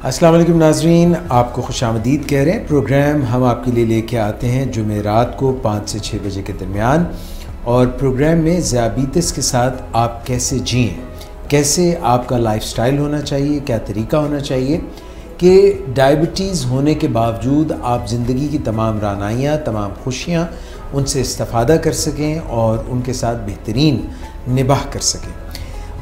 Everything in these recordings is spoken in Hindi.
अस्सलाम वालेकुम नाज़रीन, आपको खुशामदीद कह रहे हैं। प्रोग्राम हम आपके लिए लेके आते हैं जुमेरात को 5 से 6 बजे के दरमियान, और प्रोग्राम में ज़ियाबीतिस के साथ आप कैसे जिएँ, कैसे आपका लाइफस्टाइल होना चाहिए, क्या तरीका होना चाहिए कि डायबिटीज़ होने के बावजूद आप ज़िंदगी की तमाम रानाइयाँ, तमाम खुशियाँ उनसे इस्तिफ़ादा कर सकें और उनके साथ बेहतरीन निभाह कर सकें।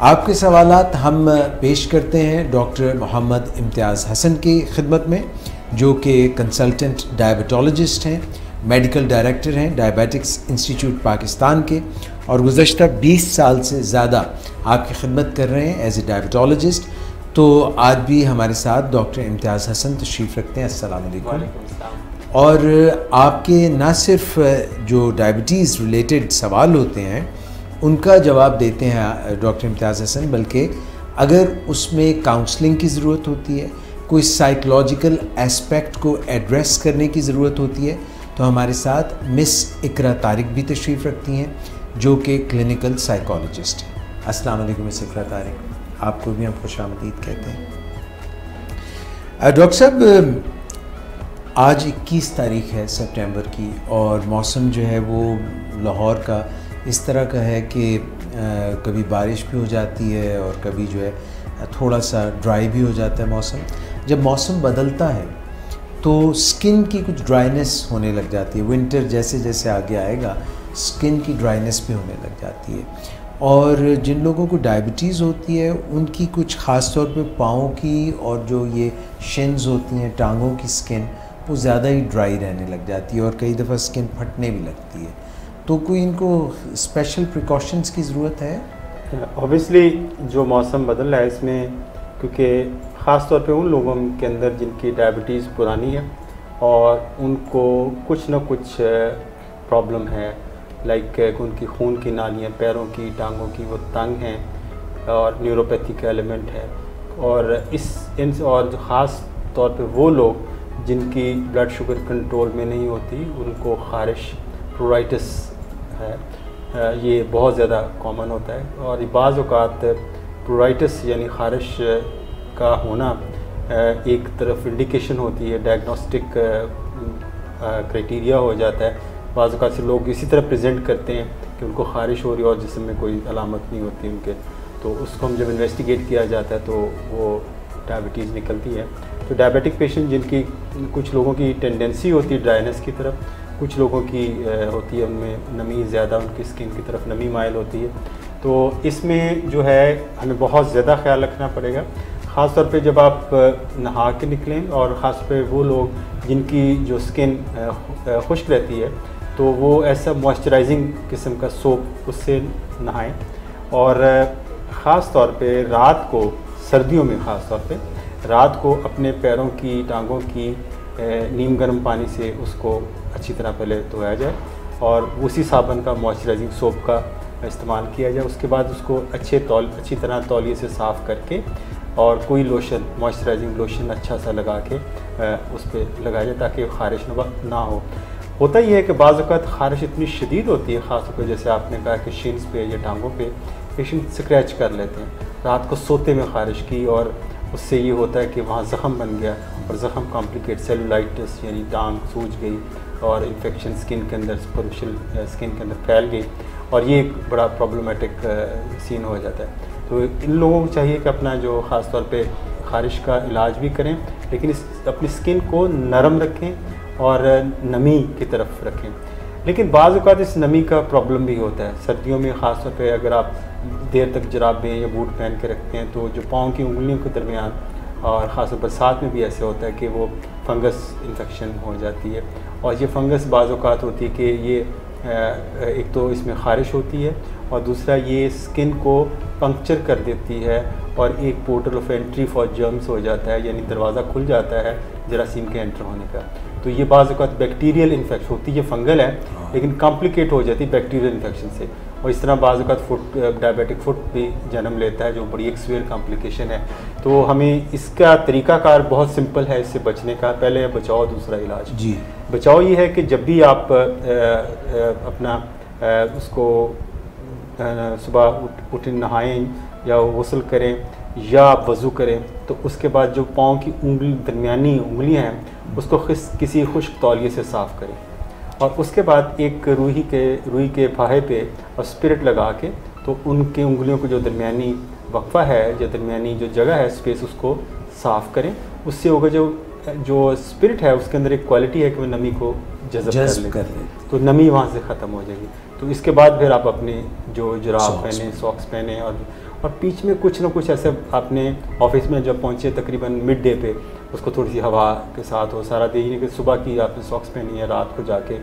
आपके सवालात हम पेश करते हैं डॉक्टर मोहम्मद इम्तियाज़ हसन की खिदमत में, जो कि कंसल्टेंट डायबिटोलॉजिस्ट हैं, मेडिकल डायरेक्टर हैं डायबिटिक्स इंस्टीट्यूट पाकिस्तान के, और गुज़श्ता 20 साल से ज़्यादा आपकी खिदमत कर रहे हैं एज ए डायबिटोलॉजिस्ट। तो आज भी हमारे साथ डॉक्टर इम्तियाज़ हसन तशरीफ़ रखते हैं। अस्सलाम वालेकुम। और आपके न सिर्फ जो डायबिटीज़ रिलेटेड सवाल होते हैं उनका जवाब देते हैं डॉक्टर इम्तियाज़ हसन, बल्कि अगर उसमें काउंसलिंग की ज़रूरत होती है, कोई साइकोलॉजिकल एस्पेक्ट को एड्रेस करने की ज़रूरत होती है, तो हमारे साथ मिस इकरा तारिक भी तशरीफ़ रखती हैं, जो कि क्लिनिकल साइकोलॉजिस्ट हैं। अस्सलाम वालेकुम मिस इकरा तारिक, आपको भी हम खुशामदीद कहते हैं। डॉक्टर साहब, आज 21 तारीख़ है सितंबर की, और मौसम जो है वो लाहौर का इस तरह का है कि कभी बारिश भी हो जाती है और कभी जो है थोड़ा सा ड्राई भी हो जाता है मौसम। जब मौसम बदलता है तो स्किन की कुछ ड्राइनेस होने लग जाती है। विंटर जैसे जैसे आगे आएगा स्किन की ड्राइनेस भी होने लग जाती है, और जिन लोगों को डायबिटीज़ होती है उनकी कुछ ख़ास तौर पे पाँव की और जो ये शिन्स होती हैं, टांगों की स्किन, वो ज़्यादा ही ड्राई रहने लग जाती है और कई दफ़ा स्किन फटने भी लगती है। तो कोई इनको स्पेशल प्रिकॉशंस की ज़रूरत है? ऑब्वियसली जो मौसम बदल रहा है इसमें, क्योंकि ख़ास तौर पे उन लोगों के अंदर जिनकी डायबिटीज़ पुरानी है और उनको कुछ ना कुछ प्रॉब्लम है, लाइक उनकी खून की नालियाँ पैरों की, टांगों की वो तंग हैं और न्यूरोपैथी का एलिमेंट है, और और जो ख़ास तौर पे वो लोग जिनकी ब्लड शुगर कंट्रोल में नहीं होती, उनको ख़ारिश, प्रोराइटिस है, ये बहुत ज़्यादा कॉमन होता है। और बाज़ औक़ात प्रोराइटिस यानी ख़ारिश का होना एक तरफ इंडिकेशन होती है, डायग्नोस्टिक क्राइटेरिया हो जाता है। बाज़ औक़ात से लोग इसी तरह प्रेजेंट करते हैं कि उनको ख़ारिश हो रही है और जिस्म में कोई अलामत नहीं होती उनके, तो उसको हम जब इन्वेस्टिगेट किया जाता है तो वो डायबिटीज़ निकलती है। तो डायबिटिक पेशेंट जिनकी कुछ लोगों की टेंडेंसी होती है ड्राइनेस की तरफ, कुछ लोगों की होती है उनमें नमी ज़्यादा, उनकी स्किन की तरफ नमी माइल होती है, तो इसमें जो है हमें बहुत ज़्यादा ख्याल रखना पड़ेगा, ख़ास तौर पे जब आप नहा के निकलें, और ख़ास पे वो लोग जिनकी जो स्किन खुश्क रहती है तो वो ऐसा मॉइस्चराइजिंग किस्म का सोप उससे नहाएं, और ख़ास तौर पे रात को, सर्दियों में ख़ास तौर पे रात को अपने पैरों की, टांगों की नीम गर्म पानी से उसको अच्छी तरह पहले धोया जाए और उसी साबुन का, मॉइस्चराइजिंग सोप का इस्तेमाल किया जाए। उसके बाद उसको अच्छी तरह तौलिए से साफ़ करके और कोई लोशन, मॉइस्चराइजिंग लोशन अच्छा सा लगा के उस पर लगाया जाए ताकि ख़ारिश ना हो। होता ही है कि बाज़ औक़ात ख़ारिश इतनी शदीद होती है, ख़ास तौर पर जैसे आपने कहा कि शिन्स पे या टांगों पे पेशेंट स्क्रैच कर लेते हैं रात को सोते में ख़ारिश की, और उससे ये होता है कि वहाँ ज़ख़म बन गया और ज़ख़म कॉम्प्लिकेट, सेलुलाइटिस यानी टांग सूज गई और इन्फेक्शन स्किन के अंदर, सुपरफिशियल स्किन के अंदर फैल गई, और ये एक बड़ा प्रॉब्लमेटिक सीन हो जाता है। तो इन लोगों को चाहिए कि अपना जो ख़ास तौर पे ख़ारिश का इलाज भी करें, लेकिन अपनी स्किन को नरम रखें और नमी की तरफ रखें। लेकिन बाज़ औक़ात इस नमी का प्रॉब्लम भी होता है सर्दियों में, ख़ास तौर पे अगर आप देर तक जुराबें या बूट पहन के रखते हैं तो जो पाँव की उंगलियों के दरमियान, और ख़ासतौर बरसात में भी ऐसे होता है कि वो फंगस इन्फेक्शन हो जाती है, और ये फंगस बाज़ औक़ात होती है कि ये एक तो इसमें ख़ारिश होती है और दूसरा ये स्किन को पंक्चर कर देती है और एक portal of entry for germs हो जाता है, यानी दरवाज़ा खुल जाता है जरासीम के एंटर होने का। तो ये बाज़ औक़ात बैक्टीरियल इन्फेक्शन होती है, फंगल है लेकिन कॉम्प्लिकेट हो जाती है बैक्टीरियल इन्फेक्शन से, और इस तरह बाज़ औक़ात डायबिटिक फुट भी जन्म लेता है जो बड़ी एक सीवियर कॉम्प्लिकेशन है। तो हमें इसका तरीक़ाकार बहुत सिंपल है इससे बचने का। पहले है बचाव, दूसरा इलाज। जी, बचाव ये है कि जब भी आप अपना उसको सुबह उठें, नहाएं या गुस्ल करें या आप वज़ू करें, तो उसके बाद जो पाँव की दरमियानी उंगलियां हैं उसको किसी खुश्क तौलिए से साफ़ करें और उसके बाद एक रुई के फाहे पे और स्पिरिट लगा के तो उनके उंगलियों को जो दरमियानी वक्फ़ा है या दरमियानी जो जगह है स्पेस, उसको साफ़ करें। उससे होगा जो स्पिरिट है उसके अंदर एक क्वालिटी है कि वो नमी को जज़ब कर ले, तो नमी वहाँ से ख़त्म हो जाएगी। तो इसके बाद फिर आप अपने जो जुराब पहने, सॉक्स पहने और बीच में कुछ ना कुछ ऐसे आपने ऑफिस में जब पहुँचे तकरीबन मिड डे पे उसको थोड़ी सी हवा के साथ हो सारा दिन, कि सुबह की आपने सॉक्स पहनी है, रात को जाके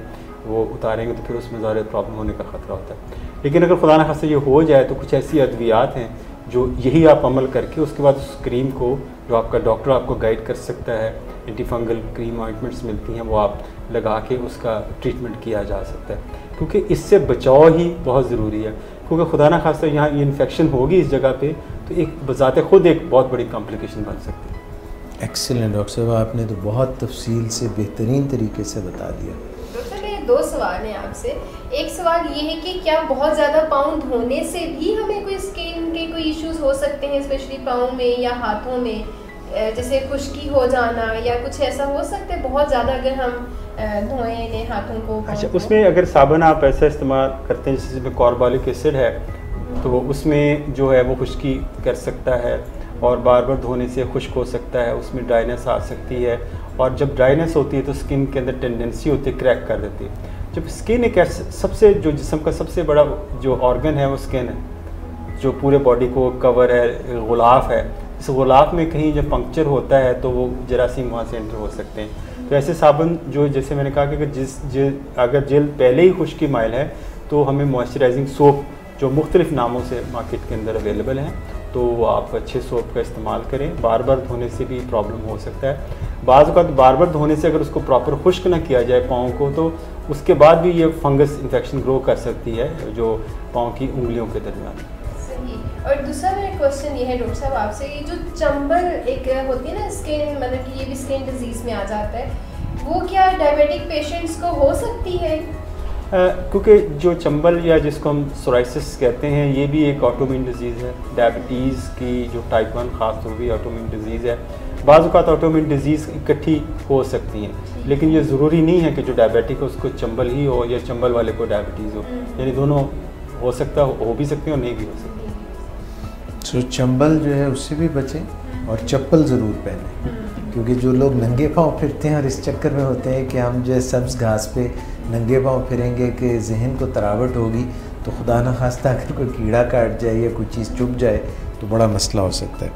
वो उतारेंगे तो फिर उसमें ज़्यादा प्रॉब्लम होने का ख़तरा होता है। लेकिन अगर खुदा न खास्ता ये हो जाए तो कुछ ऐसी अद्वियात हैं जो यही आप अमल करके उसके बाद उस क्रीम को जो आपका डॉक्टर आपको गाइड कर सकता है, एंटी फंगल क्रीम ऑइंटमेंट्स मिलती हैं, वो आप लगा के उसका ट्रीटमेंट किया जा सकता है, क्योंकि इससे बचाव ही बहुत ज़रूरी है। क्योंकि खुदा न खास्ता यहाँ ये इन्फेक्शन होगी इस जगह पे तो एक बज़ाते खुद एक बहुत बड़ी कॉम्प्लिकेशन बन सकती है। एक्सीलेंट डॉक्टर साहब, आपने तो बहुत तफसील से बेहतरीन तरीके से बता दिया। डॉक्टर साहब, मेरे 2 सवाल हैं आपसे। एक सवाल ये है कि क्या बहुत ज़्यादा पाँव धोने से भी हमें कोई स्किन के कोई इश्यूज हो सकते हैं, स्पेशली पाँव में या हाथों में, जैसे खुश्की हो जाना या कुछ ऐसा हो सकता है बहुत ज़्यादा अगर हम धोएं इन्हें हाथों को? अच्छा, उसमें अगर साबुन आप ऐसा इस्तेमाल करते हैं जिसमें कार्बोलिक एसिड है तो उसमें जो है वो खुश्की कर सकता है और बार बार धोने से खुश्क हो सकता है, उसमें ड्राइनेस आ सकती है और जब ड्राइनेस होती है तो स्किन के अंदर टेंडेंसी होती है क्रैक कर देती है। जब स्किन एक सबसे जो जिस्म का सबसे बड़ा जो ऑर्गन है वो स्किन है, जो पूरे बॉडी को कवर है, गुलाफ है, इस गुलाफ में कहीं जब पंक्चर होता है तो वो जरासीम वहाँ से एंटर हो सकते हैं। तो ऐसे साबुन जो जैसे मैंने कहा कि अगर जल्द पहले ही खुश्की माइल है तो हमें मॉइस्चराइजिंग सोप जो मुख्तलिफ़ नामों से मार्केट के अंदर अवेलेबल हैं तो आप अच्छे सोप का इस्तेमाल करें। बार बार धोने से भी प्रॉब्लम हो सकता है। बाज़ औक़ात बार बार धोने से अगर उसको प्रॉपर खुश्क ना किया जाए पाँव को तो उसके बाद भी ये फंगस इन्फेक्शन ग्रो कर सकती है जो पाँव की उंगलियों के दरमियान। और दूसरा मेरा क्वेश्चन ये है डॉक्टर साहब आपसे, ये जो चंबल एक होती है ना स्किन, मतलब कि ये भी स्किन डिजीज़ में आ जाता है, वो क्या डायबिटिक पेशेंट्स को हो सकती है? क्योंकि जो चंबल या जिसको हम सोराइसिस कहते हैं ये भी एक ऑटोइम्यून डिजीज़ है। डायबिटीज़ की जो टाइप 1 ख़ास तौर पर ऑटोइम्यून डिजीज़ है। बाज़ औक़ात ऑटोइम्यून डिजीज़ इकट्ठी हो सकती हैं, लेकिन ये ज़रूरी नहीं है कि जो डायबिटिक है उसको चंबल ही हो या चंबल वाले को डायबिटीज़ हो, यानी दोनों हो सकता हो भी सकते हैं और नहीं भी हो सकते। तो चंबल जो है उससे भी बचें और चप्पल ज़रूर पहनें, क्योंकि जो लोग नंगे पाँव फिरते हैं और इस चक्कर में होते हैं कि हम जो है सब्ज़ घास पे नंगे पाँव फिरेंगे कि जहन को तरावट होगी तो खुदा न खास्ता अगर कोई कीड़ा काट जाए या कोई चीज़ चुभ जाए तो बड़ा मसला हो सकता है।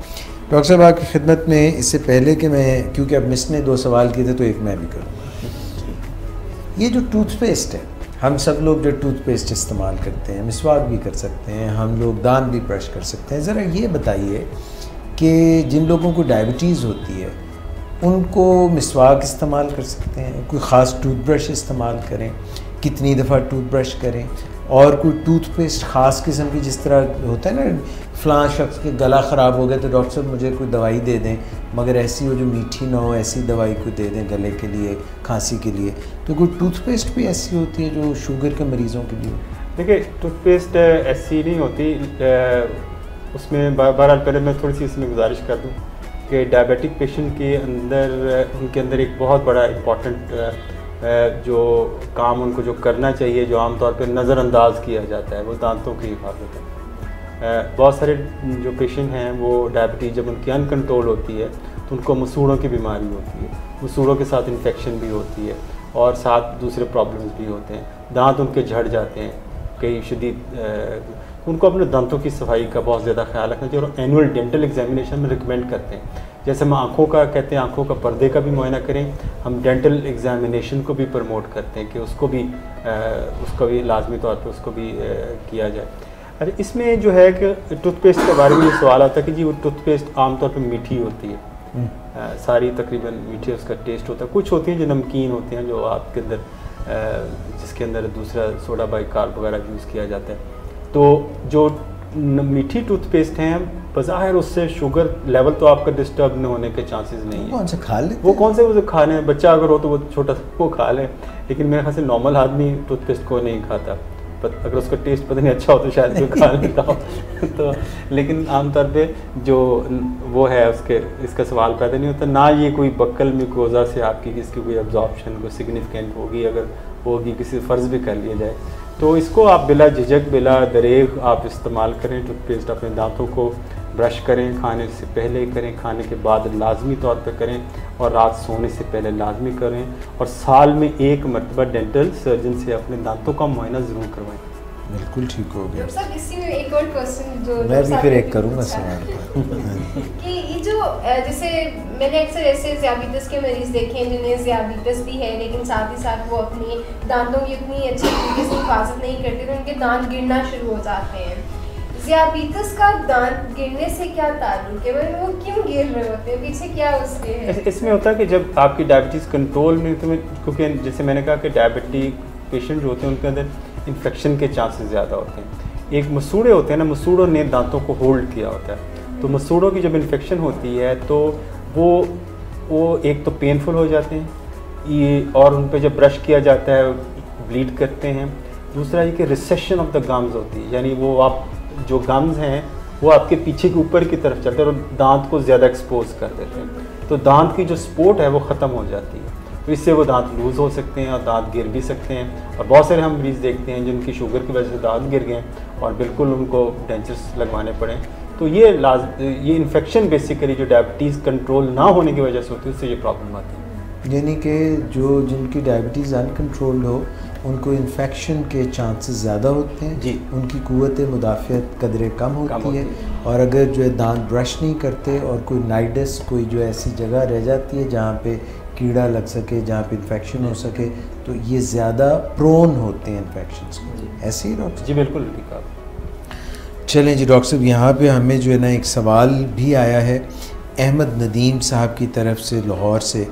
डॉक्टर साहब आपकी खिदमत में इससे पहले कि मैं, क्योंकि अब मिस ने 2 सवाल किए थे तो एक मैं भी करूँगा। ये जो टूथपेस्ट है, हम सब लोग जो टूथपेस्ट इस्तेमाल करते हैं, मिसवाक भी कर सकते हैं, हम लोग दांत भी ब्रश कर सकते हैं, ज़रा ये बताइए कि जिन लोगों को डायबिटीज़ होती है उनको मिसवाक इस्तेमाल कर सकते हैं, कोई ख़ास टूथब्रश इस्तेमाल करें, कितनी दफ़ा टूथब्रश करें, और कोई टूथपेस्ट ख़ास किस्म की, जिस तरह होता है ना फ़लाँ शख्स के गला ख़राब हो गया तो डॉक्टर साहब मुझे कोई दवाई दे दें, मगर ऐसी हो जो मीठी ना हो, ऐसी दवाई कोई दे दें गले के लिए, खांसी के लिए। तो कोई टूथपेस्ट भी ऐसी होती है जो शुगर के मरीज़ों के लिए? देखिए, टूथपेस्ट ऐसी नहीं होती, उसमें बहरहाल पहले मैं थोड़ी सी इसमें गुजारिश कर दूँ कि डायबिटिक पेशेंट के अंदर उनके अंदर एक बहुत बड़ा इम्पॉर्टेंट जो काम उनको जो करना चाहिए, जो आमतौर पर नज़रअंदाज किया जाता है, वो दांतों की हिफाजत है। बहुत सारे जो पेशेंट हैं वो डायबिटीज़ जब उनकी अनकंट्रोल होती है तो उनको मसूड़ों की बीमारी होती है, मसूड़ों के साथ इन्फेक्शन भी होती है और साथ दूसरे प्रॉब्लम्स भी होते हैं, दांत उनके झड़ जाते हैं कई शदीद। उनको अपने दांतों की सफाई का बहुत ज़्यादा ख्याल रखना चाहिए और एनुअल डेंटल एग्जामिनेशन में रिकमेंड करते हैं। जैसे हम आँखों का कहते हैं, आँखों का पर्दे का भी मुआयना करें, हम डेंटल एग्जामिनेशन को भी प्रमोट करते हैं कि उसको भी लाजमी तौर पर उसको भी किया जाए। अरे इसमें जो है कि टूथपेस्ट के बारे में सवाल आता है कि जी वो टूथपेस्ट आमतौर पर मीठी होती है, सारी तकरीबन मीठी उसका टेस्ट होता है। कुछ होती हैं जो नमकीन होती हैं, जो आपके अंदर जिसके अंदर दूसरा सोडा बाइकार्ब वगैरह यूज़ किया जाता है। तो जो मीठी टूथपेस्ट हैं बज़ाहिर उससे शुगर लेवल तो आपका डिस्टर्ब न होने के चांसेस नहीं है। कौन से खा लेते? वो कौन से वो खाने, बच्चा अगर हो तो वो छोटा सा वो खा लें, लेकिन मेरे ख्याल से नॉर्मल आदमी टूथपेस्ट को नहीं खाता। अगर उसका टेस्ट पता नहीं अच्छा हो तो शायद कोई खा लेता हो तो लेकिन आमतौर पे जो वो है उसके इसका सवाल पैदा नहीं होता, ना ये कोई बक्कल म्यूकोजा से आपकी इसकी कोई एब्जॉर्प्शन को सिग्निफिकेंट होगी, अगर होगी किसी फ़र्ज़ भी कर लिया जाए तो इसको आप बिला झिझक बिला दरेग आप इस्तेमाल करें। टूथपेस्ट अपने दांतों को ब्रश करें, खाने से पहले करें, खाने के बाद लाजमी तौर पे करें और रात सोने से पहले लाजमी करें, और साल में 1 मरतबा डेंटल सर्जन से अपने दांतों का मुआयना ज़रूर करवाएं। बिल्कुल ठीक हो गया। सब इसी में एक और क्वेश्चन जो मैं भी फिर एक करूँगा सवाल कि ये जो जैसे मैंने अक्सर ऐसे ज़ियाबीतस के मरीज़ देखे हैं जिन्हें ज़ियाबीतस भी है लेकिन साथ ही साथ वो अपनी दांतों की उतनी अच्छी तरीके से हिफाजत नहीं करते तो उनके दांत गिरना शुरू हो जाते हैं। ज़ियाबीतस का दांत गिरने से क्या ताल्लुक है, वो क्यों गिर रहे होते हैं, पीछे क्या उसके है? इसमें होता है कि जब आपकी डायबिटीज़ कंट्रोल में तो क्योंकि जैसे मैंने कहा कि डायबिटिक पेशेंट जो होते हैं उनके अंदर इन्फेक्शन के चांसेस ज़्यादा होते हैं। एक मसूड़े होते हैं ना, मसूड़ों ने दांतों को होल्ड किया होता है, तो मसूड़ों की जब इन्फेक्शन होती है तो वो एक तो पेनफुल हो जाते हैं ये, और उन पर जब ब्रश किया जाता है ब्लीड करते हैं। दूसरा ये कि रिसेशन ऑफ द गम्स होती है, यानी वो आप जो गम्स हैं वो आपके पीछे के ऊपर की तरफ चलते हैं और दांत को ज़्यादा एक्सपोज कर देते हैं, तो दांत की जो सपोर्ट है वो ख़त्म हो जाती है, तो इससे वो दांत लूज़ हो सकते हैं और दांत गिर भी सकते हैं। और बहुत सारे हम मरीज़ देखते हैं जिनकी शुगर की वजह से दांत गिर गए और बिल्कुल उनको डेंचर्स लगवाने पड़े। तो ये इन्फेक्शन बेसिकली जो डायबिटीज़ कंट्रोल ना होने की वजह से होती है, उससे ये प्रॉब्लम आती है। यानी कि जो जिनकी डायबिटीज़ अनकंट्रोल्ड हो उनको इन्फेक्शन के चांसेस ज़्यादा होते हैं जी, उनकी क़ुव्वत मुदाफ़ियत कदरे कम होती है, और अगर जो है दांत ब्रश नहीं करते और कोई नाइडस कोई जो ऐसी जगह रह जाती है जहाँ पे कीड़ा लग सके, जहाँ पे इन्फेक्शन हो सके, तो ये ज़्यादा प्रोन होते हैं इन्फेक्शंस को। ऐसे ही डॉक्टर? जी बिल्कुल ठीक है। चलें जी डॉक्टर साहब, यहाँ पे हमें जो है ना एक सवाल भी आया है अहमद नदीम साहब की तरफ से लाहौर से।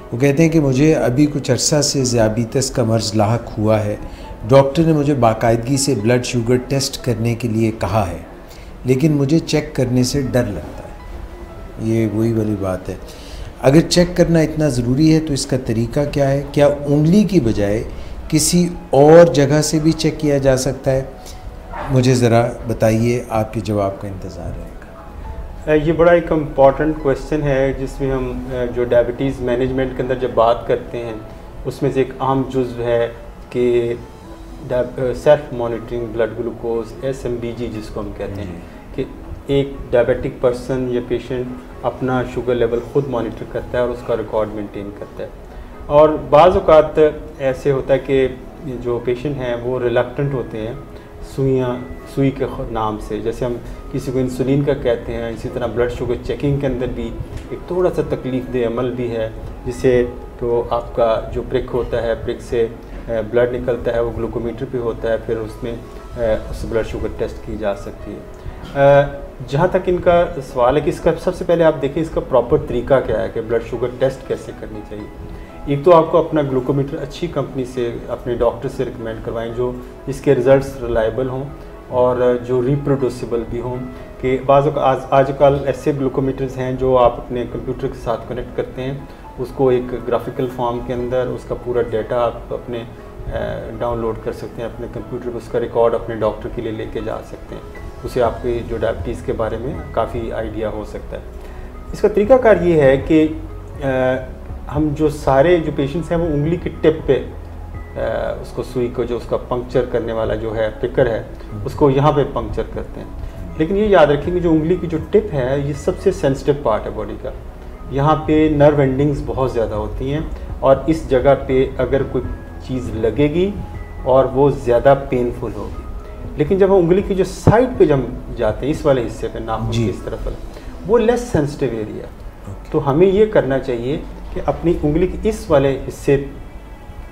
वो कहते हैं कि मुझे अभी कुछ अरसा से ज़ियाबीतस का मर्ज़ लाहक हुआ है। डॉक्टर ने मुझे बाकायदगी से ब्लड शुगर टेस्ट करने के लिए कहा है, लेकिन मुझे चेक करने से डर लगता है। ये वही वाली बात है, अगर चेक करना इतना ज़रूरी है तो इसका तरीका क्या है? क्या उंगली की बजाय किसी और जगह से भी चेक किया जा सकता है? मुझे ज़रा बताइए, आपके जवाब का इंतज़ार रहेगा। ये बड़ा एक इम्पॉर्टेंट क्वेश्चन है जिसमें हम जो डायबिटीज़ मैनेजमेंट के अंदर जब बात करते हैं उसमें से एक अहम जुज़्व है कि self monitoring blood glucose SMBG जिसको हम कहते हैं, कि एक डायबिटिक पर्सन या पेशेंट अपना शुगर लेवल ख़ुद मॉनिटर करता है और उसका रिकॉर्ड मेंटेन करता है। और बाज़ औक़ात ऐसे होता है कि जो पेशेंट हैं वो रिलक्टेंट होते हैं सुई के नाम से, जैसे हम किसी को इंसुलिन का कहते हैं, इसी तरह ब्लड शुगर चेकिंग के अंदर भी एक थोड़ा सा तकलीफ़ दे अमल भी है, जिससे तो आपका जो प्रिक होता है, प्रिक से ब्लड निकलता है, वो ग्लूकोमीटर पे होता है, फिर उसमें उस ब्लड शुगर टेस्ट की जा सकती है। जहाँ तक इनका सवाल है कि इसका सबसे पहले आप देखिए इसका प्रॉपर तरीका क्या है कि ब्लड शुगर टेस्ट कैसे करनी चाहिए। एक तो आपको अपना ग्लूकोमीटर अच्छी कंपनी से, अपने डॉक्टर से रिकमेंड करवाएं जो जिसके रिज़ल्ट्स रिलायबल हों और जो रिप्रोड्यूसिबल भी हों। कि आजकल ऐसे ग्लूकोमीटर्स हैं जो आप अपने कंप्यूटर के साथ कनेक्ट करते हैं, उसको एक ग्राफिकल फॉर्म के अंदर उसका पूरा डाटा आप अपने डाउनलोड कर सकते हैं अपने कंप्यूटर पर, उसका रिकॉर्ड अपने डॉक्टर के लिए लेके जा सकते हैं, उससे आपके जो डायबिटीज़ के बारे में काफ़ी आइडिया हो सकता है। इसका तरीकाकार ये है कि हम जो सारे जो पेशेंट्स हैं वो उंगली की टिप पे उसको सुई को जो उसका पंक्चर करने वाला जो है पिकर है उसको यहाँ पे पंक्चर करते हैं। लेकिन ये याद रखेंगे जो उंगली की जो टिप है ये सबसे सेंसिटिव पार्ट है बॉडी का, यहाँ पे नर्व एंडिंग्स बहुत ज़्यादा होती हैं और इस जगह पे अगर कोई चीज़ लगेगी और वो ज़्यादा पेनफुल होगी। लेकिन जब हम उंगली की जो साइड पे जब जाते हैं इस वाले हिस्से पे, नाखून की इस तरफ वाला, वो लेस सेंसिटिव एरिया, तो हमें ये करना चाहिए कि अपनी उंगली के इस वाले हिस्से